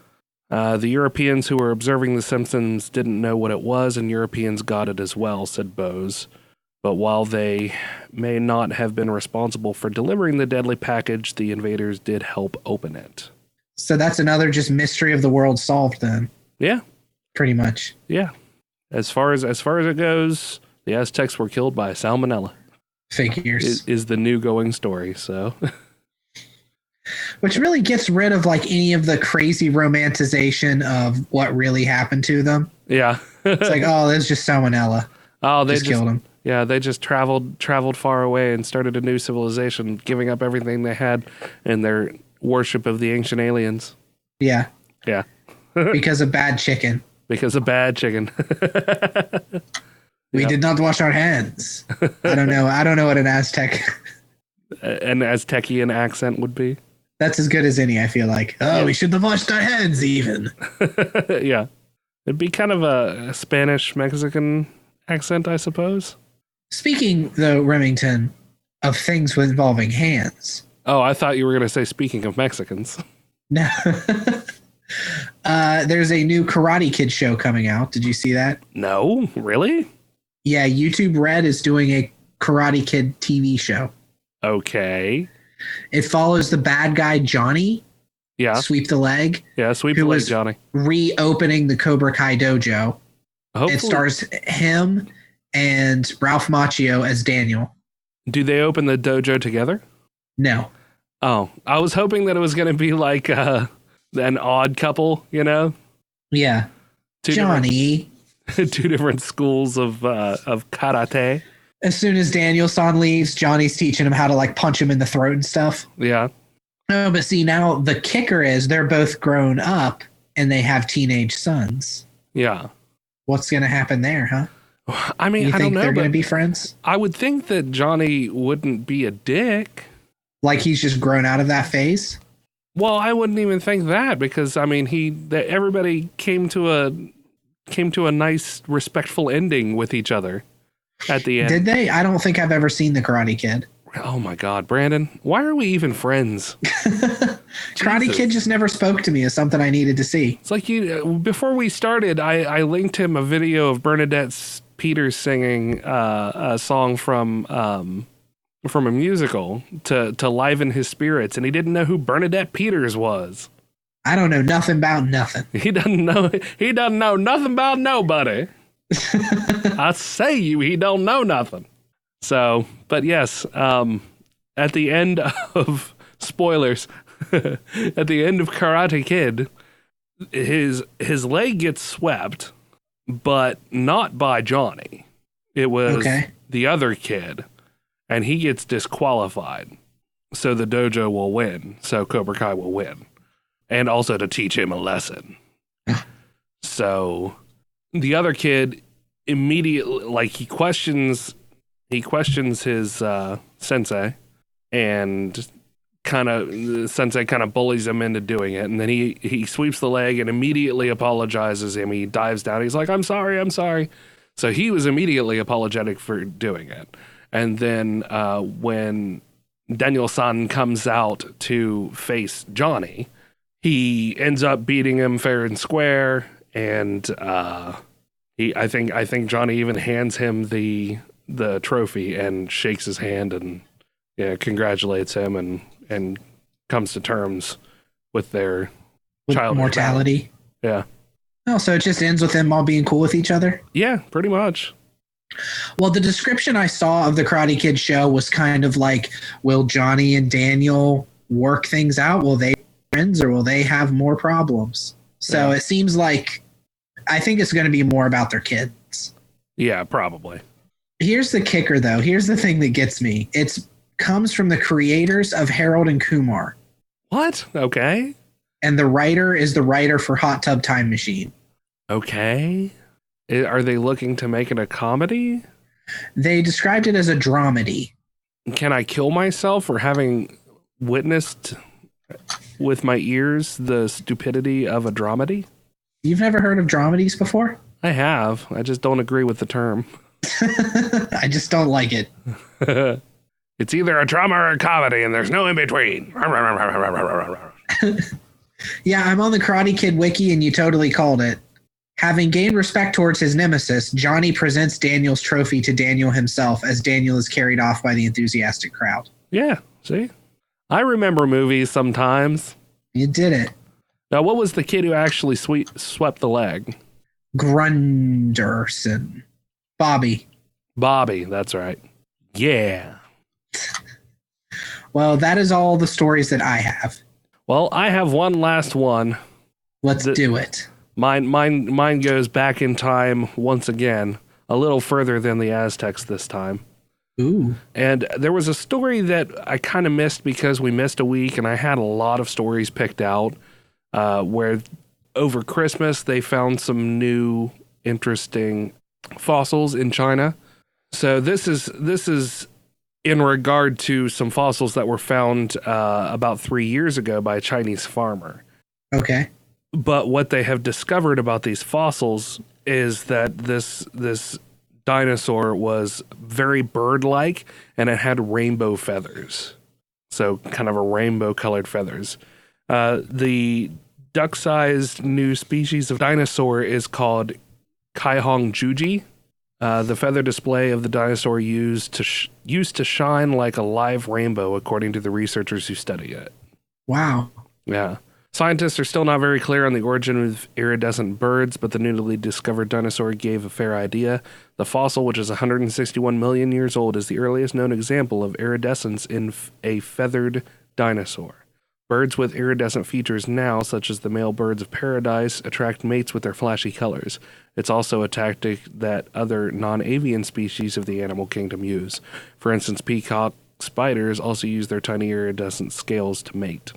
The Europeans who were observing the symptoms didn't know what it was, and Europeans got it as well, said Bowes. But while they may not have been responsible for delivering the deadly package, the invaders did help open it. So that's another just mystery of the world solved then. Yeah. Pretty much. Yeah. As far as it goes, the Aztecs were killed by salmonella. Figures. Is the new going story, so. Which really gets rid of like any of the crazy romanticization of what really happened to them. Yeah. It's like, oh, there's just salmonella. Oh, they just killed them. Yeah, they just traveled far away and started a new civilization, giving up everything they had in their worship of the ancient aliens. Yeah. Yeah. Because of bad chicken. Because of bad chicken. We did not wash our hands. I don't know what an Aztecian accent would be. That's as good as any, I feel like. Oh, we should have washed our hands even. Yeah. It'd be kind of a Spanish-Mexican accent, I suppose. Speaking, though, Remington, of things involving hands. Oh, I thought you were going to say speaking of Mexicans. No. There's a new Karate Kid show coming out. Did you see that? No, really? Yeah, YouTube Red is doing a Karate Kid TV show. Okay. It follows the bad guy Johnny. Yeah. Sweep the leg. Yeah, sweep the leg, Johnny. Reopening the Cobra Kai dojo. Hopefully. It stars him and Ralph Macchio as Daniel. Do they open the dojo together? No. Oh, I was hoping that it was going to be like an odd couple, you know? Yeah. Johnny, Two different schools of karate. As soon as Daniel-san leaves, Johnny's teaching him how to like punch him in the throat and stuff. Yeah. No, but see, now the kicker is they're both grown up and they have teenage sons. Yeah. What's going to happen there, huh? I mean, I don't know. They're going to be friends? I would think that Johnny wouldn't be a dick. Like he's just grown out of that phase? Well, I wouldn't even think that because I mean, everybody came to a nice, respectful ending with each other at the end. Did they? I don't think I've ever seen the Karate Kid. Oh my God, Brandon, why are we even friends? Karate Kid just never spoke to me as something I needed to see. It's like before we started, I linked him a video of Bernadette Peters singing a song from a musical to liven his spirits, and he didn't know who Bernadette Peters was. I don't know nothing about nothing. He doesn't know nothing about nobody. I say he don't know nothing. So, but yes, at the end of spoilers, at the end of Karate Kid, his leg gets swept, but not by Johnny. It was the other kid, and he gets disqualified. So the dojo will win. So Cobra Kai will win. And also to teach him a lesson. So the other kid immediately, like, he questions his sensei, and sensei kind of bullies him into doing it, and then he sweeps the leg and immediately apologizes him. He dives down. He's like, I'm sorry. So he was immediately apologetic for doing it. And then when Daniel-san comes out to face Johnny, he ends up beating him fair and square, and I think Johnny even hands him the trophy and shakes his hand and congratulates him and comes to terms with their child mortality. Yeah. Oh, so it just ends with them all being cool with each other? Yeah, pretty much. Well, the description I saw of the Karate Kid show was kind of like, will Johnny and Daniel work things out? Will they be friends, or will they have more problems? So It seems like, I think it's going to be more about their kids. Yeah, probably. Here's the kicker, though. Here's the thing that gets me. It comes from the creators of Harold and Kumar. What? Okay. And the writer is the writer for Hot Tub Time Machine. Okay. Are they looking to make it a comedy? They described it as a dramedy. Can I kill myself for having witnessed with my ears the stupidity of a dramedy? You've never heard of dramedies before? I have. I just don't agree with the term. I just don't like it. It's either a drama or a comedy, and there's no in between. Yeah, I'm on the Karate Kid wiki, and you totally called it. Having gained respect towards his nemesis, Johnny presents Daniel's trophy to Daniel himself as Daniel is carried off by the enthusiastic crowd. Yeah, see? I remember movies sometimes. You did it. Now, what was the kid who actually swept the leg? Grunderson. Bobby, that's right. Yeah. Well, that is all the stories that I have. Well, I have one last one. Let's do it. Mine goes back in time once again, a little further than the Aztecs this time. Ooh. And there was a story that I kind of missed because we missed a week, and I had a lot of stories picked out where over Christmas they found some new interesting fossils in China. So this is in regard to some fossils that were found about 3 years ago by a Chinese farmer. Okay. But what they have discovered about these fossils is that this dinosaur was very bird-like, and it had rainbow feathers. So kind of a rainbow-colored feathers. The duck-sized new species of dinosaur is called Caihong Juji. The feather display of the dinosaur used to shine like a live rainbow, according to the researchers who study it. Wow. Yeah. Scientists are still not very clear on the origin of iridescent birds, but the newly discovered dinosaur gave a fair idea. The fossil, which is 161 million years old, is the earliest known example of iridescence in a feathered dinosaur. Birds with iridescent features now, such as the male birds of paradise, attract mates with their flashy colors. It's also a tactic that other non-avian species of the animal kingdom use. For instance, peacock spiders also use their tiny iridescent scales to mate.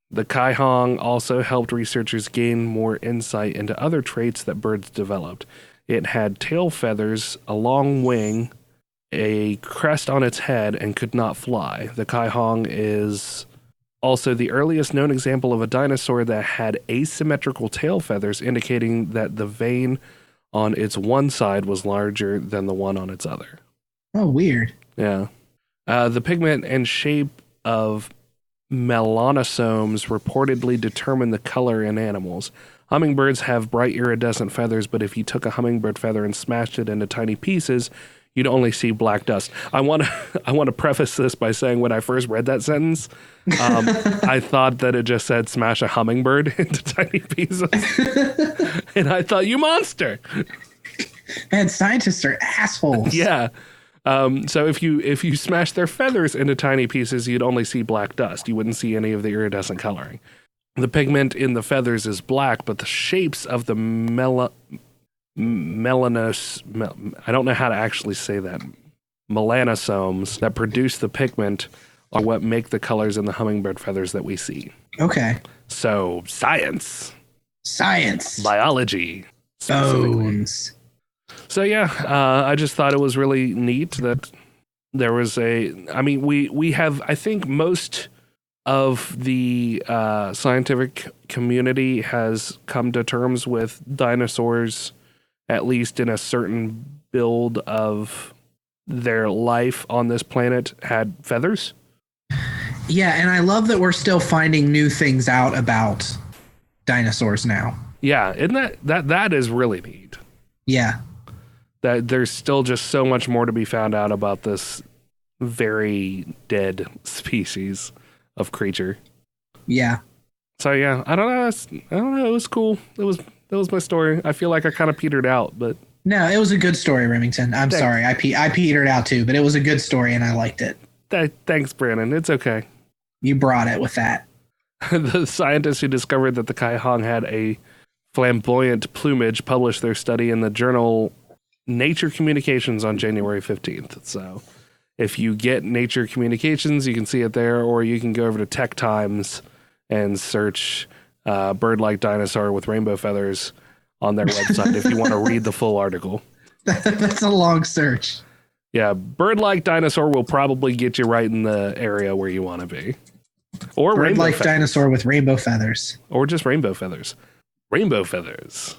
The Caihong also helped researchers gain more insight into other traits that birds developed. It had tail feathers, a long wing, a crest on its head, and could not fly. The Caihong is also the earliest known example of a dinosaur that had asymmetrical tail feathers, indicating that the vein on its one side was larger than the one on its other. Oh, weird. Yeah. The pigment and shape of melanosomes reportedly determine the color in animals. Hummingbirds have bright iridescent feathers, but if you took a hummingbird feather and smashed it into tiny pieces, you'd only see black dust. I want to preface this by saying when I first read that sentence, I thought that it just said smash a hummingbird into tiny pieces. And I thought, you monster. Man, scientists are assholes. Yeah. So if you smash their feathers into tiny pieces, you'd only see black dust. You wouldn't see any of the iridescent coloring. The pigment in the feathers is black, but the shapes of the I don't know how to actually say that. Melanosomes that produce the pigment are what make the colors in the hummingbird feathers that we see. Okay. So science. Biology. Bones. So yeah, I just thought it was really neat that there was we have, I think most of the scientific community has come to terms with dinosaurs, at least in a certain build of their life on this planet, had feathers. Yeah, and I love that we're still finding new things out about dinosaurs now. Yeah, isn't that is really neat. Yeah. That there's still just so much more to be found out about this very dead species of creature. Yeah. So yeah, I don't know. It was cool. That was my story. I feel like I kind of petered out, but no, it was a good story, Remington. I'm sorry, I petered out too, but it was a good story and I liked it. Thanks, Brandon. It's okay. You brought it with that. The scientists who discovered that the Caihong had a flamboyant plumage published their study in the journal Nature Communications on January 15th. So if you get Nature Communications, you can see it there, or you can go over to Tech Times and search Birdlike dinosaur with rainbow feathers on their website if you want to read the full article. That's a long search. Yeah, Birdlike dinosaur will probably get you right in the area where you want to be. Or Birdlike dinosaur with rainbow feathers. Or just rainbow feathers. Rainbow feathers.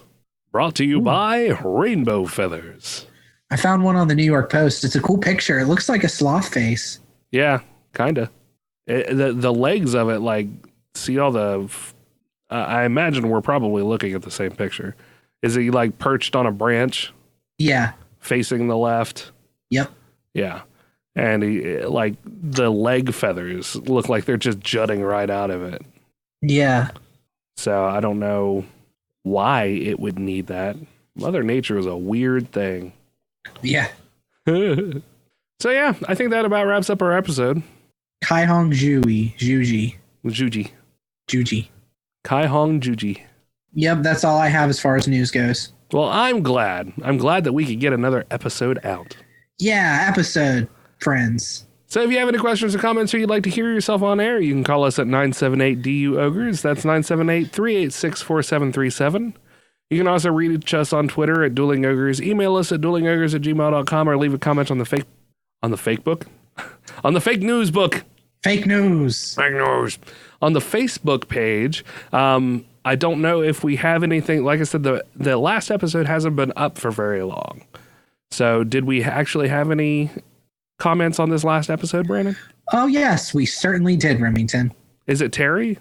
Brought to you by Rainbow Feathers. I found one on the New York Post. It's a cool picture. It looks like a sloth face. Yeah, kind of. The legs of it, like, see all the... I imagine we're probably looking at the same picture. Is he, like, perched on a branch? Yeah. Facing the left? Yep. Yeah. And he, like, the leg feathers look like they're just jutting right out of it. Yeah. So I don't know why it would need that. Mother Nature is a weird thing. Yeah. So yeah, I think that about wraps up our episode. Caihong Juji. Caihong Juji. Yep, that's all I have as far as news goes. Well, I'm glad. I'm glad that we could get another episode out. Yeah, episode, friends. So if you have any questions or comments or you'd like to hear yourself on air, you can call us at 978-DU-OGRES. That's 978-386-4737. You can also reach us on Twitter at Dueling Ogres, email us at duelingogres@gmail.com, or leave a comment on the fake book? On the fake news book. Fake news. On the Facebook page. I don't know if we have anything. Like I said, the last episode hasn't been up for very long. So did we actually have any comments on this last episode, Brandon? Oh, yes, we certainly did, Remington. Is it Terry?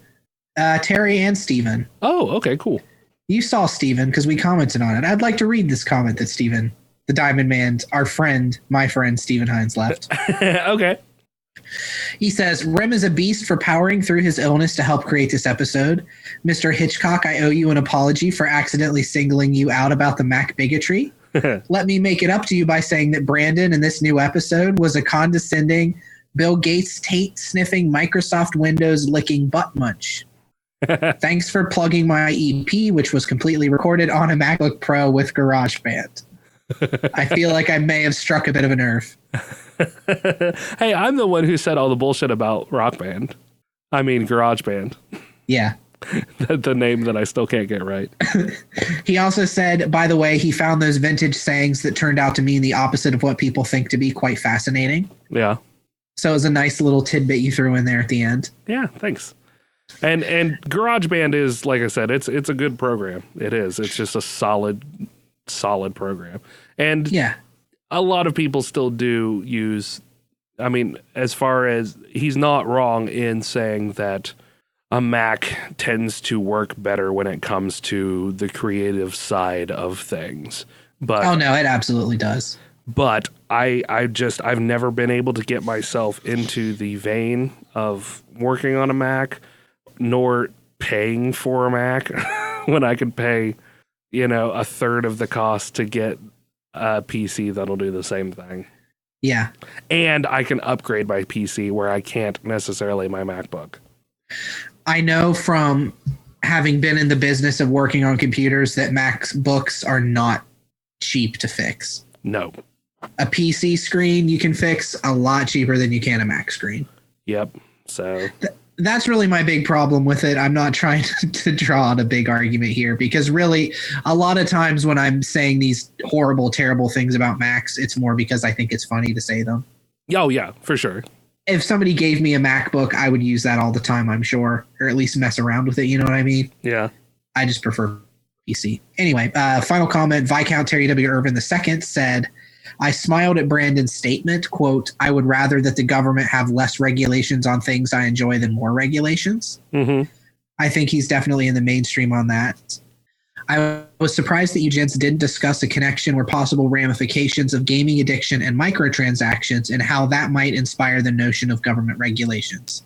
Terry and Steven. Oh, okay, cool. You saw Steven because we commented on it. I'd like to read this comment that Steven, the Diamond Man, my friend Steven Hines left. Okay. He says, Rem is a beast for powering through his illness to help create this episode. Mr. Hitchcock, I owe you an apology for accidentally singling you out about the Mac bigotry. Let me make it up to you by saying that Brandon in this new episode was a condescending, Bill Gates taint sniffing Microsoft Windows licking butt munch. Thanks for plugging my EP, which was completely recorded on a MacBook Pro with GarageBand. I feel like I may have struck a bit of a nerve. Hey, I'm the one who said all the bullshit about Rock Band. I mean, GarageBand. Yeah. The name that I still can't get right. He also said, by the way, he found those vintage sayings that turned out to mean the opposite of what people think to be quite fascinating. Yeah. So it was a nice little tidbit you threw in there at the end. Yeah, thanks. And GarageBand is, like I said, it's a good program. It is. It's just a solid program. And yeah, a lot of people still do use, I mean, as far as he's not wrong in saying that a Mac tends to work better when it comes to the creative side of things. But oh no, it absolutely does. But I've never been able to get myself into the vein of working on a Mac, nor paying for a Mac when I could pay, a third of the cost to get a PC that'll do the same thing. Yeah. And I can upgrade my PC where I can't necessarily my MacBook. I know from having been in the business of working on computers that MacBooks are not cheap to fix. No. A PC screen you can fix a lot cheaper than you can a Mac screen. Yep. So that's really my big problem with it. I'm not trying to draw out a big argument here because really a lot of times when I'm saying these horrible, terrible things about Macs, it's more because I think it's funny to say them. Oh, yeah, for sure. If somebody gave me a MacBook, I would use that all the time, I'm sure, or at least mess around with it. You know what I mean? Yeah. I just prefer PC. Anyway, final comment. Viscount Terry W. Irvin II said, I smiled at Brandon's statement, quote, I would rather that the government have less regulations on things I enjoy than more regulations. Mm-hmm. I think he's definitely in the mainstream on that. I was surprised that you gents didn't discuss a connection or possible ramifications of gaming addiction and microtransactions and how that might inspire the notion of government regulations.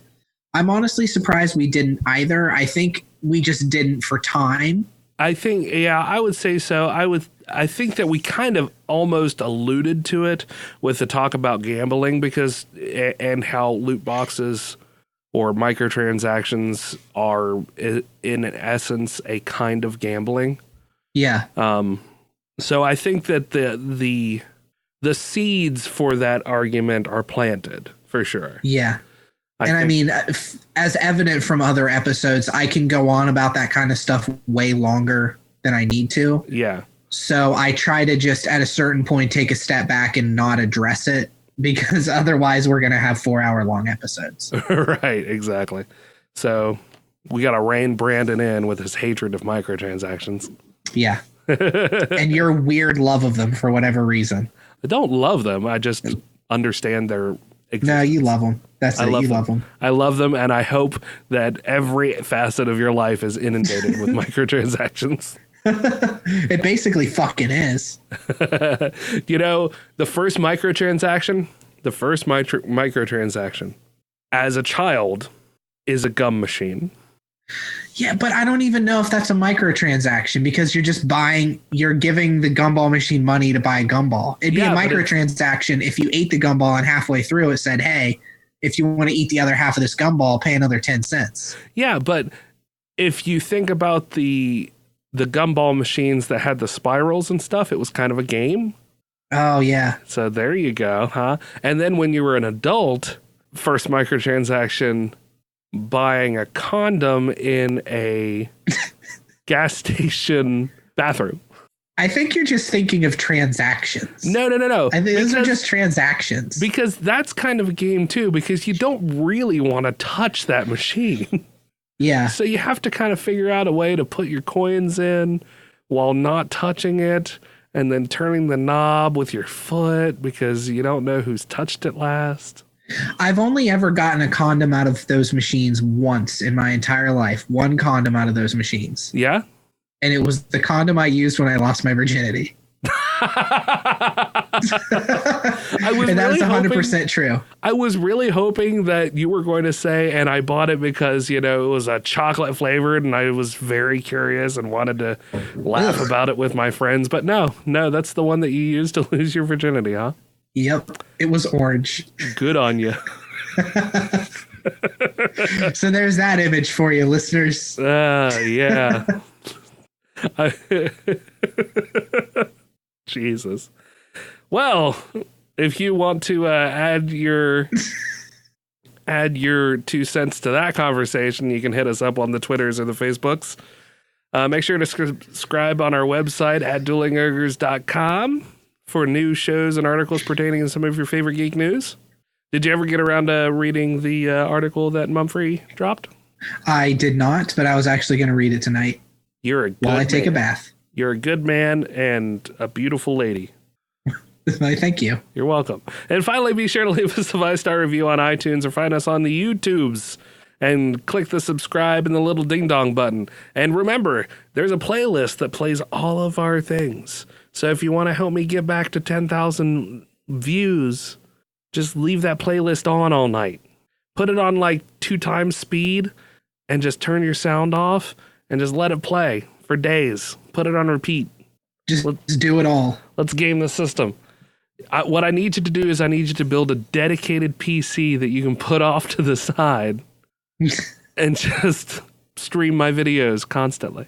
I'm honestly surprised we didn't either. I think we just didn't for time. I think, yeah, I would say so. I think that we kind of almost alluded to it with the talk about gambling because, and how loot boxes or microtransactions are in essence a kind of gambling. Yeah. So I think that the seeds for that argument are planted for sure. Yeah. I mean, as evident from other episodes, I can go on about that kind of stuff way longer than I need to. Yeah. So I try to just at a certain point take a step back and not address it because otherwise we're going to have 4-hour long episodes. Right, exactly. So we got to rein Brandon in with his hatred of microtransactions. Yeah. And your weird love of them for whatever reason. I don't love them. I just understand their existence. No, you love them. That's it. You love them. I love them, and I hope that every facet of your life is inundated with microtransactions. It basically fucking is. The first microtransaction as a child is a gum machine. Yeah, but I don't even know if that's a microtransaction because you're giving the gumball machine money to buy a gumball. It'd be a microtransaction if you ate the gumball and halfway through it said, hey, if you want to eat the other half of this gumball, pay another 10 cents. Yeah, but if you think about the gumball machines that had the spirals and stuff, it was kind of a game. Oh, yeah. So there you go, huh? And then when you were an adult, first microtransaction, buying a condom in a gas station bathroom. I think you're just thinking of transactions. No. I think those are just transactions. Because that's kind of a game too, because you don't really want to touch that machine. Yeah. So you have to kind of figure out a way to put your coins in while not touching it and then turning the knob with your foot because you don't know who's touched it last. I've only ever gotten a condom out of those machines once in my entire life. One condom out of those machines. Yeah? And it was the condom I used when I lost my virginity. And that was 100% true. I was really hoping that you were going to say, and I bought it because, it was a chocolate flavored and I was very curious and wanted to laugh about it with my friends. But no, that's the one that you used to lose your virginity, huh? Yep. It was orange. Good on you. So there's that image for you, listeners. Yeah. Jesus. Well, if you want to add your 2 cents to that conversation, you can hit us up on the Twitters or the Facebooks. Make sure to subscribe on our website at duelingogres.com for new shows and articles pertaining to some of your favorite geek news. Did you ever get around to reading the article that Mumfrey dropped? I did not, but I was actually going to read it tonight. You're a good while I man. take a bath. You're a good man and a beautiful lady. Thank you. You're welcome. And finally, be sure to leave us a 5-star review on iTunes or find us on the YouTubes and click the subscribe and the little ding dong button. And remember, there's a playlist that plays all of our things. So if you want to help me get back to 10,000 views, just leave that playlist on all night. Put it on like 2 times speed and just turn your sound off and just let it play for days. Put it on repeat. Let's do it all. Let's game the system. What I need you to do is I need you to build a dedicated PC that you can put off to the side and just stream my videos constantly.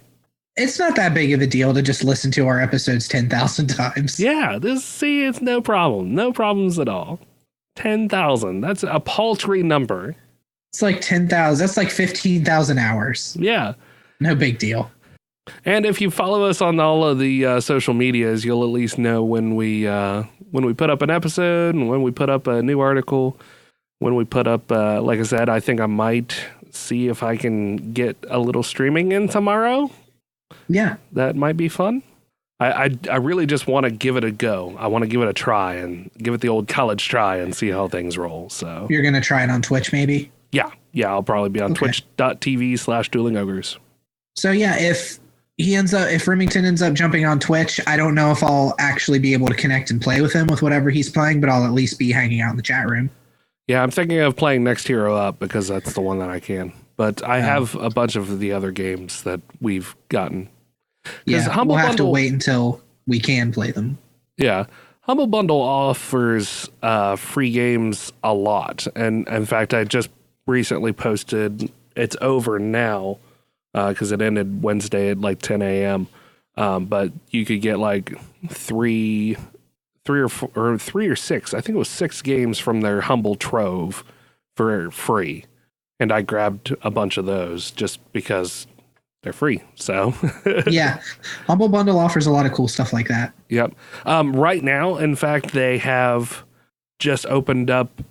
It's not that big of a deal to just listen to our episodes 10,000 times. Yeah, it's no problem. No problems at all. 10,000. That's a paltry number. It's like 10,000. That's like 15,000 hours. Yeah. No big deal. And if you follow us on all of the social medias, you'll at least know when we put up an episode and when we put up a new article, when we put up, like I said, I think I might see if I can get a little streaming in tomorrow. Yeah. That might be fun. I really just want to give it a go. I want to give it a try and give it the old college try and see how things roll. So you're going to try it on Twitch maybe? Yeah. I'll probably be on twitch.tv/duelingogres. So yeah, if Remington ends up jumping on Twitch, I don't know if I'll actually be able to connect and play with him with whatever he's playing, but I'll at least be hanging out in the chat room. Yeah, I'm thinking of playing Next Hero Up because that's the one that I can. But I have a bunch of the other games that we've gotten. Yeah, we'll have to wait until we can play them. Yeah. Humble Bundle offers free games a lot. And in fact, I just recently posted, it's over now, because it ended Wednesday at like 10 a.m. But you could get like three or six. I think it was 6 games from their Humble Trove for free. And I grabbed a bunch of those just because they're free. So yeah, Humble Bundle offers a lot of cool stuff like that. Yep. Right now, in fact, they have just opened up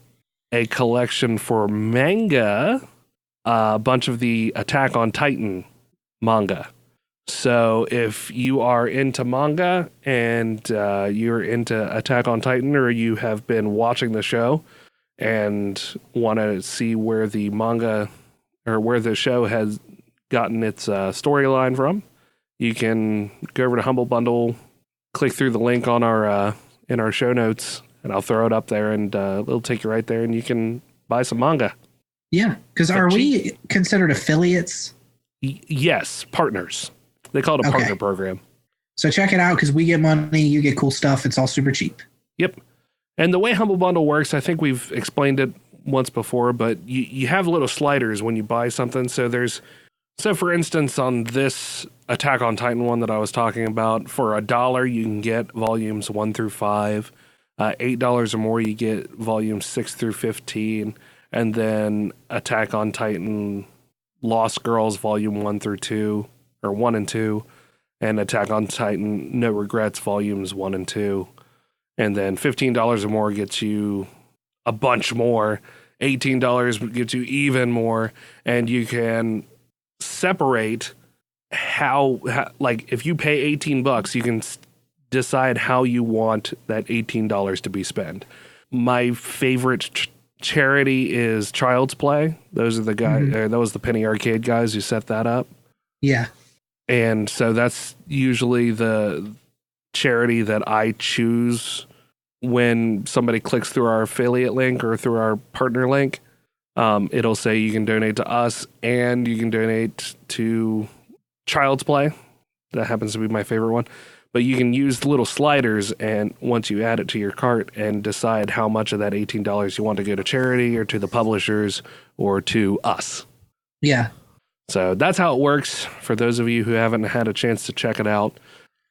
a collection for manga. A bunch of the Attack on Titan manga. So if you are into manga and you're into Attack on Titan, or you have been watching the show and want to see where the manga or where the show has gotten its storyline from, you can go over to Humble Bundle, click through the link on our in our show notes, and I'll throw it up there, and it'll take you right there, and you can buy some manga. Yeah, because are we considered affiliates? Yes, partners. They call it a partner program. So check it out, because we get money, you get cool stuff. It's all super cheap. Yep. And the way Humble Bundle works, I think we've explained it once before, but you have little sliders when you buy something. So for instance, on this Attack on Titan one that I was talking about, for $1 you can get volumes 1 through 5. $8 or more you get volumes 6 through 15. And then Attack on Titan Lost Girls volume 1 through 2, or 1 and 2, and Attack on Titan No Regrets volumes 1 and 2. And then $15 or more gets you a bunch more. $18 gets you even more, and you can separate how like if you pay $18, you can decide how you want that $18 to be spent. My favorite charity is Child's Play. Those are the guys. That was the Penny Arcade guys who set that up. Yeah, and so that's usually the charity that I choose when somebody clicks through our affiliate link or through our partner link. It'll say you can donate to us and you can donate to Child's Play. That happens to be my favorite one. But you can use little sliders, and once you add it to your cart and decide how much of that $18 you want to go to charity or to the publishers or to us. Yeah. So that's how it works for those of you who haven't had a chance to check it out.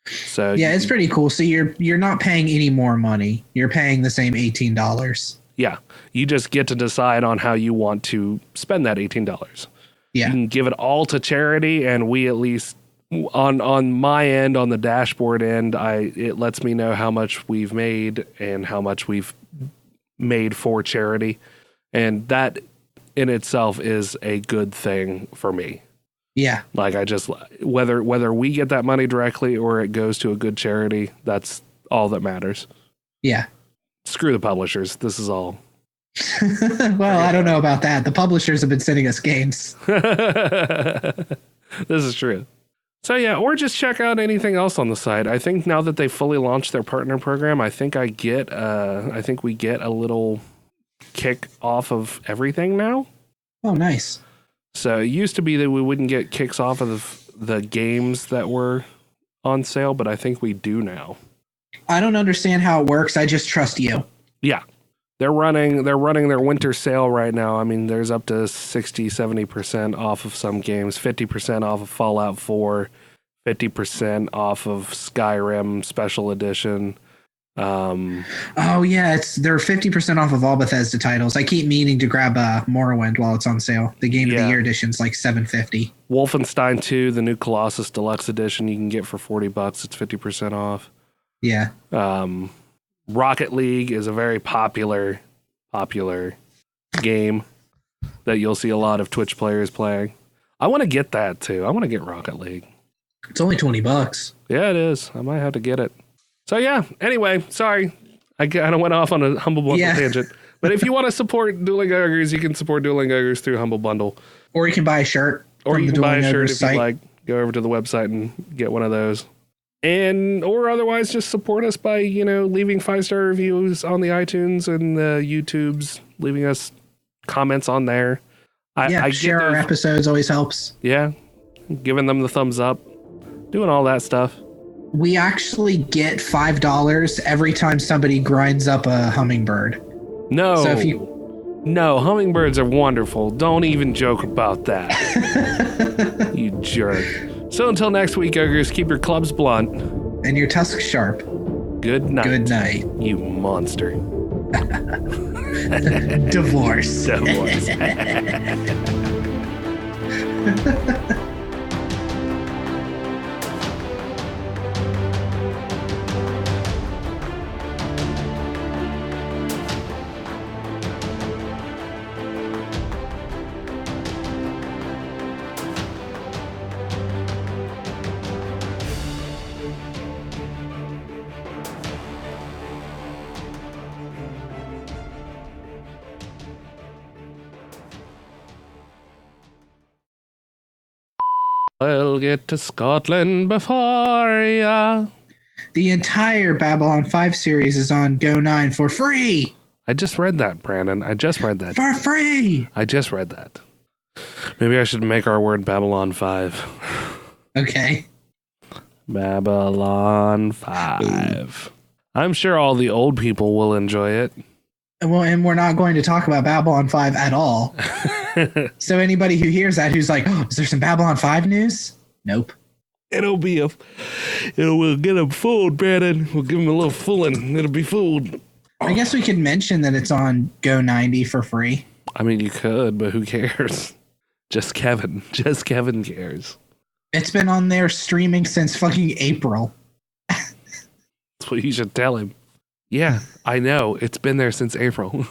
So yeah, it's pretty cool. So you're not paying any more money. You're paying the same $18. Yeah. You just get to decide on how you want to spend that $18. Yeah. You can give it all to charity, and we at least on my end, on the dashboard end, it lets me know how much we've made and how much we've made for charity. And that in itself is a good thing for me. Yeah. Like I just, whether we get that money directly or it goes to a good charity, that's all that matters. Yeah. Screw the publishers. This is all. Well, I don't know about that. The publishers have been sending us games. This is true. So yeah, or just check out anything else on the site. I think now that they fully launched their partner program, I think we get a little kick off of everything now. Oh, nice. So it used to be that we wouldn't get kicks off of the games that were on sale, but I think we do now. I don't understand how it works. I just trust you. Yeah. They're running their winter sale right now. I mean, there's up to 60, 70% off of some games, 50% off of Fallout 4, 50% off of Skyrim Special Edition. Oh yeah, they're 50% off of all Bethesda titles. I keep meaning to grab Morrowind while it's on sale. The Game of the Year edition's like $7.50. Wolfenstein 2, the new Colossus Deluxe Edition, you can get for $40. It's 50% off. Yeah. Rocket League is a very popular game that you'll see a lot of Twitch players playing. I want to get that too. I want to get Rocket League. It's only $20. Yeah, it is. I might have to get it. So yeah, anyway, sorry. I kind of went off on a Humble Bundle tangent. But if you want to support Dueling Ogres, you can support Dueling Ogres through Humble Bundle. Or you can buy a shirt. Or you can buy a shirt if site. you like. Go over to the website and get one of those. Or otherwise just support us by, leaving 5-star reviews on the iTunes and the YouTubes, leaving us comments on there. I share our episodes always helps. Yeah. Giving them the thumbs up, doing all that stuff. We actually get $5 every time somebody grinds up a hummingbird. No. So if No, hummingbirds are wonderful. Don't even joke about that. You jerk. So until next week, Ogres, keep your clubs blunt. And your tusks sharp. Good night. Good night. You monster. Divorce. I'll get to Scotland before ya. The entire Babylon 5 series is on Go 9 for free. I just read that, Brandon. I just read that. For free. I just read that. Maybe I should make our word Babylon 5. Okay. Babylon 5. I'm sure all the old people will enjoy it. Well, and we're not going to talk about Babylon 5 at all. So anybody who hears that who's like, oh, is there some Babylon 5 news? Nope. We'll get them fooled, Brandon. We'll give them a little fooling. It'll be fooled. I guess we could mention that it's on Go 90 for free. I mean, you could, but who cares? Just Kevin cares. It's been on there streaming since fucking April. That's what you should tell him. Yeah, I know. It's been there since April.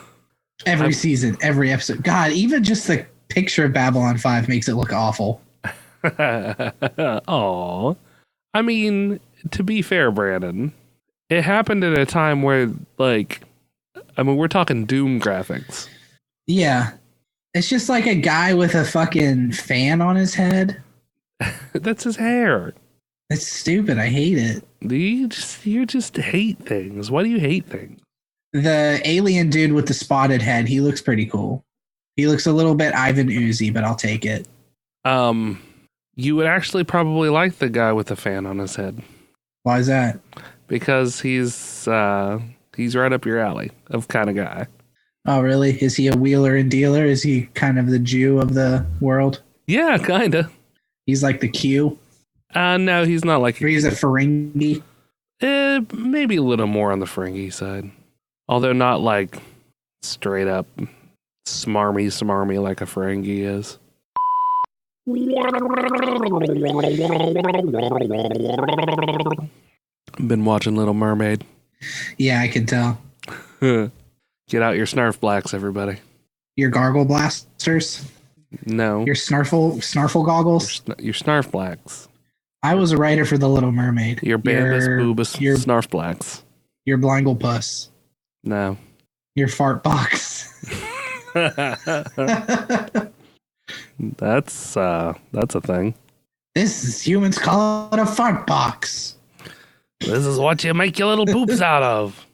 Every season, every episode. God, even just the picture of Babylon 5 makes it look awful. Aw. I mean, to be fair, Brandon, it happened at a time where, we're talking Doom graphics. Yeah. It's just like a guy with a fucking fan on his head. That's his hair. It's stupid. I hate it. You just hate things. Why do you hate things? The alien dude with the spotted head, he looks pretty cool. He looks a little bit Ivan Uzi, but I'll take it. You would actually probably like the guy with the fan on his head. Why is that? Because he's right up your alley of kind of guy. Oh, really? Is he a wheeler and dealer? Is he kind of the Jew of the world? Yeah, kind of. He's like the Q? No, he's not like... Or he's a Ferengi? Maybe a little more on the Ferengi side. Although not like straight up smarmy like a Ferengi is. Been watching Little Mermaid. Yeah, I can tell. Get out your Snarf Blacks, everybody. Your gargle blasters? No. Your snarfle goggles? Your Snarf Blacks. I was a writer for The Little Mermaid. Your Bambus Boobus your Snarf Blacks. Your Blangle Puss. No. Your fart box. That's a thing. This is humans call it a fart box. This is what you make your little poops out of.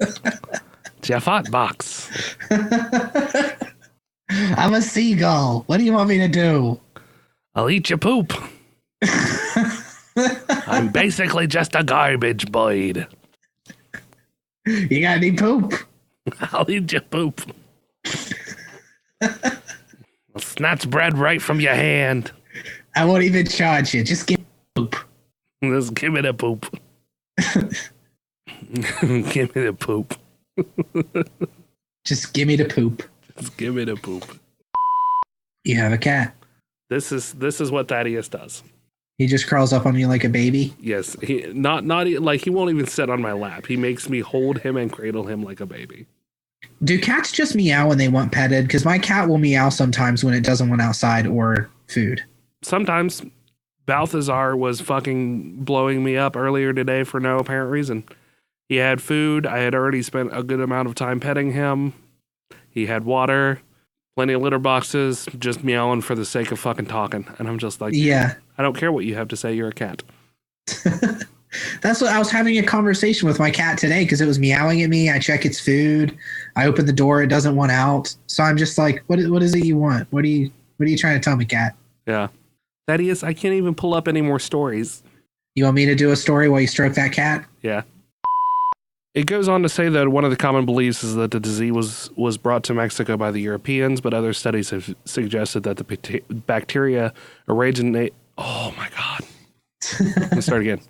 It's your fart box. I'm a seagull. What do you want me to do? I'll eat your poop. I'm basically just a garbage bird. You got any poop? I'll eat your poop. I'll snatch bread right from your hand. I won't even charge you. Just give me poop. Just give me the poop. Give me the poop. Just give me the poop. Just give me the poop. You have a cat. This is what Thaddeus does. He just crawls up on you like a baby. Yes, he not like he won't even sit on my lap. He makes me hold him and cradle him like a baby. Do cats just meow when they want petted? Because my cat will meow sometimes when it doesn't want outside or food. Sometimes. Balthazar was fucking blowing me up earlier today for no apparent reason. He had food. I had already spent a good amount of time petting him. He had water, plenty of litter boxes, just meowing for the sake of fucking talking. And I'm just like, yeah, I don't care what you have to say. You're a cat. That's what I was having a conversation with my cat today because it was meowing at me. I check its food. I open the door. It doesn't want out. So I'm just like, what is it you want? What are you trying to tell me, cat? Yeah. Thaddeus, I can't even pull up any more stories. You want me to do a story while you stroke that cat? Yeah. It goes on to say that one of the common beliefs is that the disease was brought to Mexico by the Europeans, but other studies have suggested that the bacteria originate. Oh my God. Let's start again.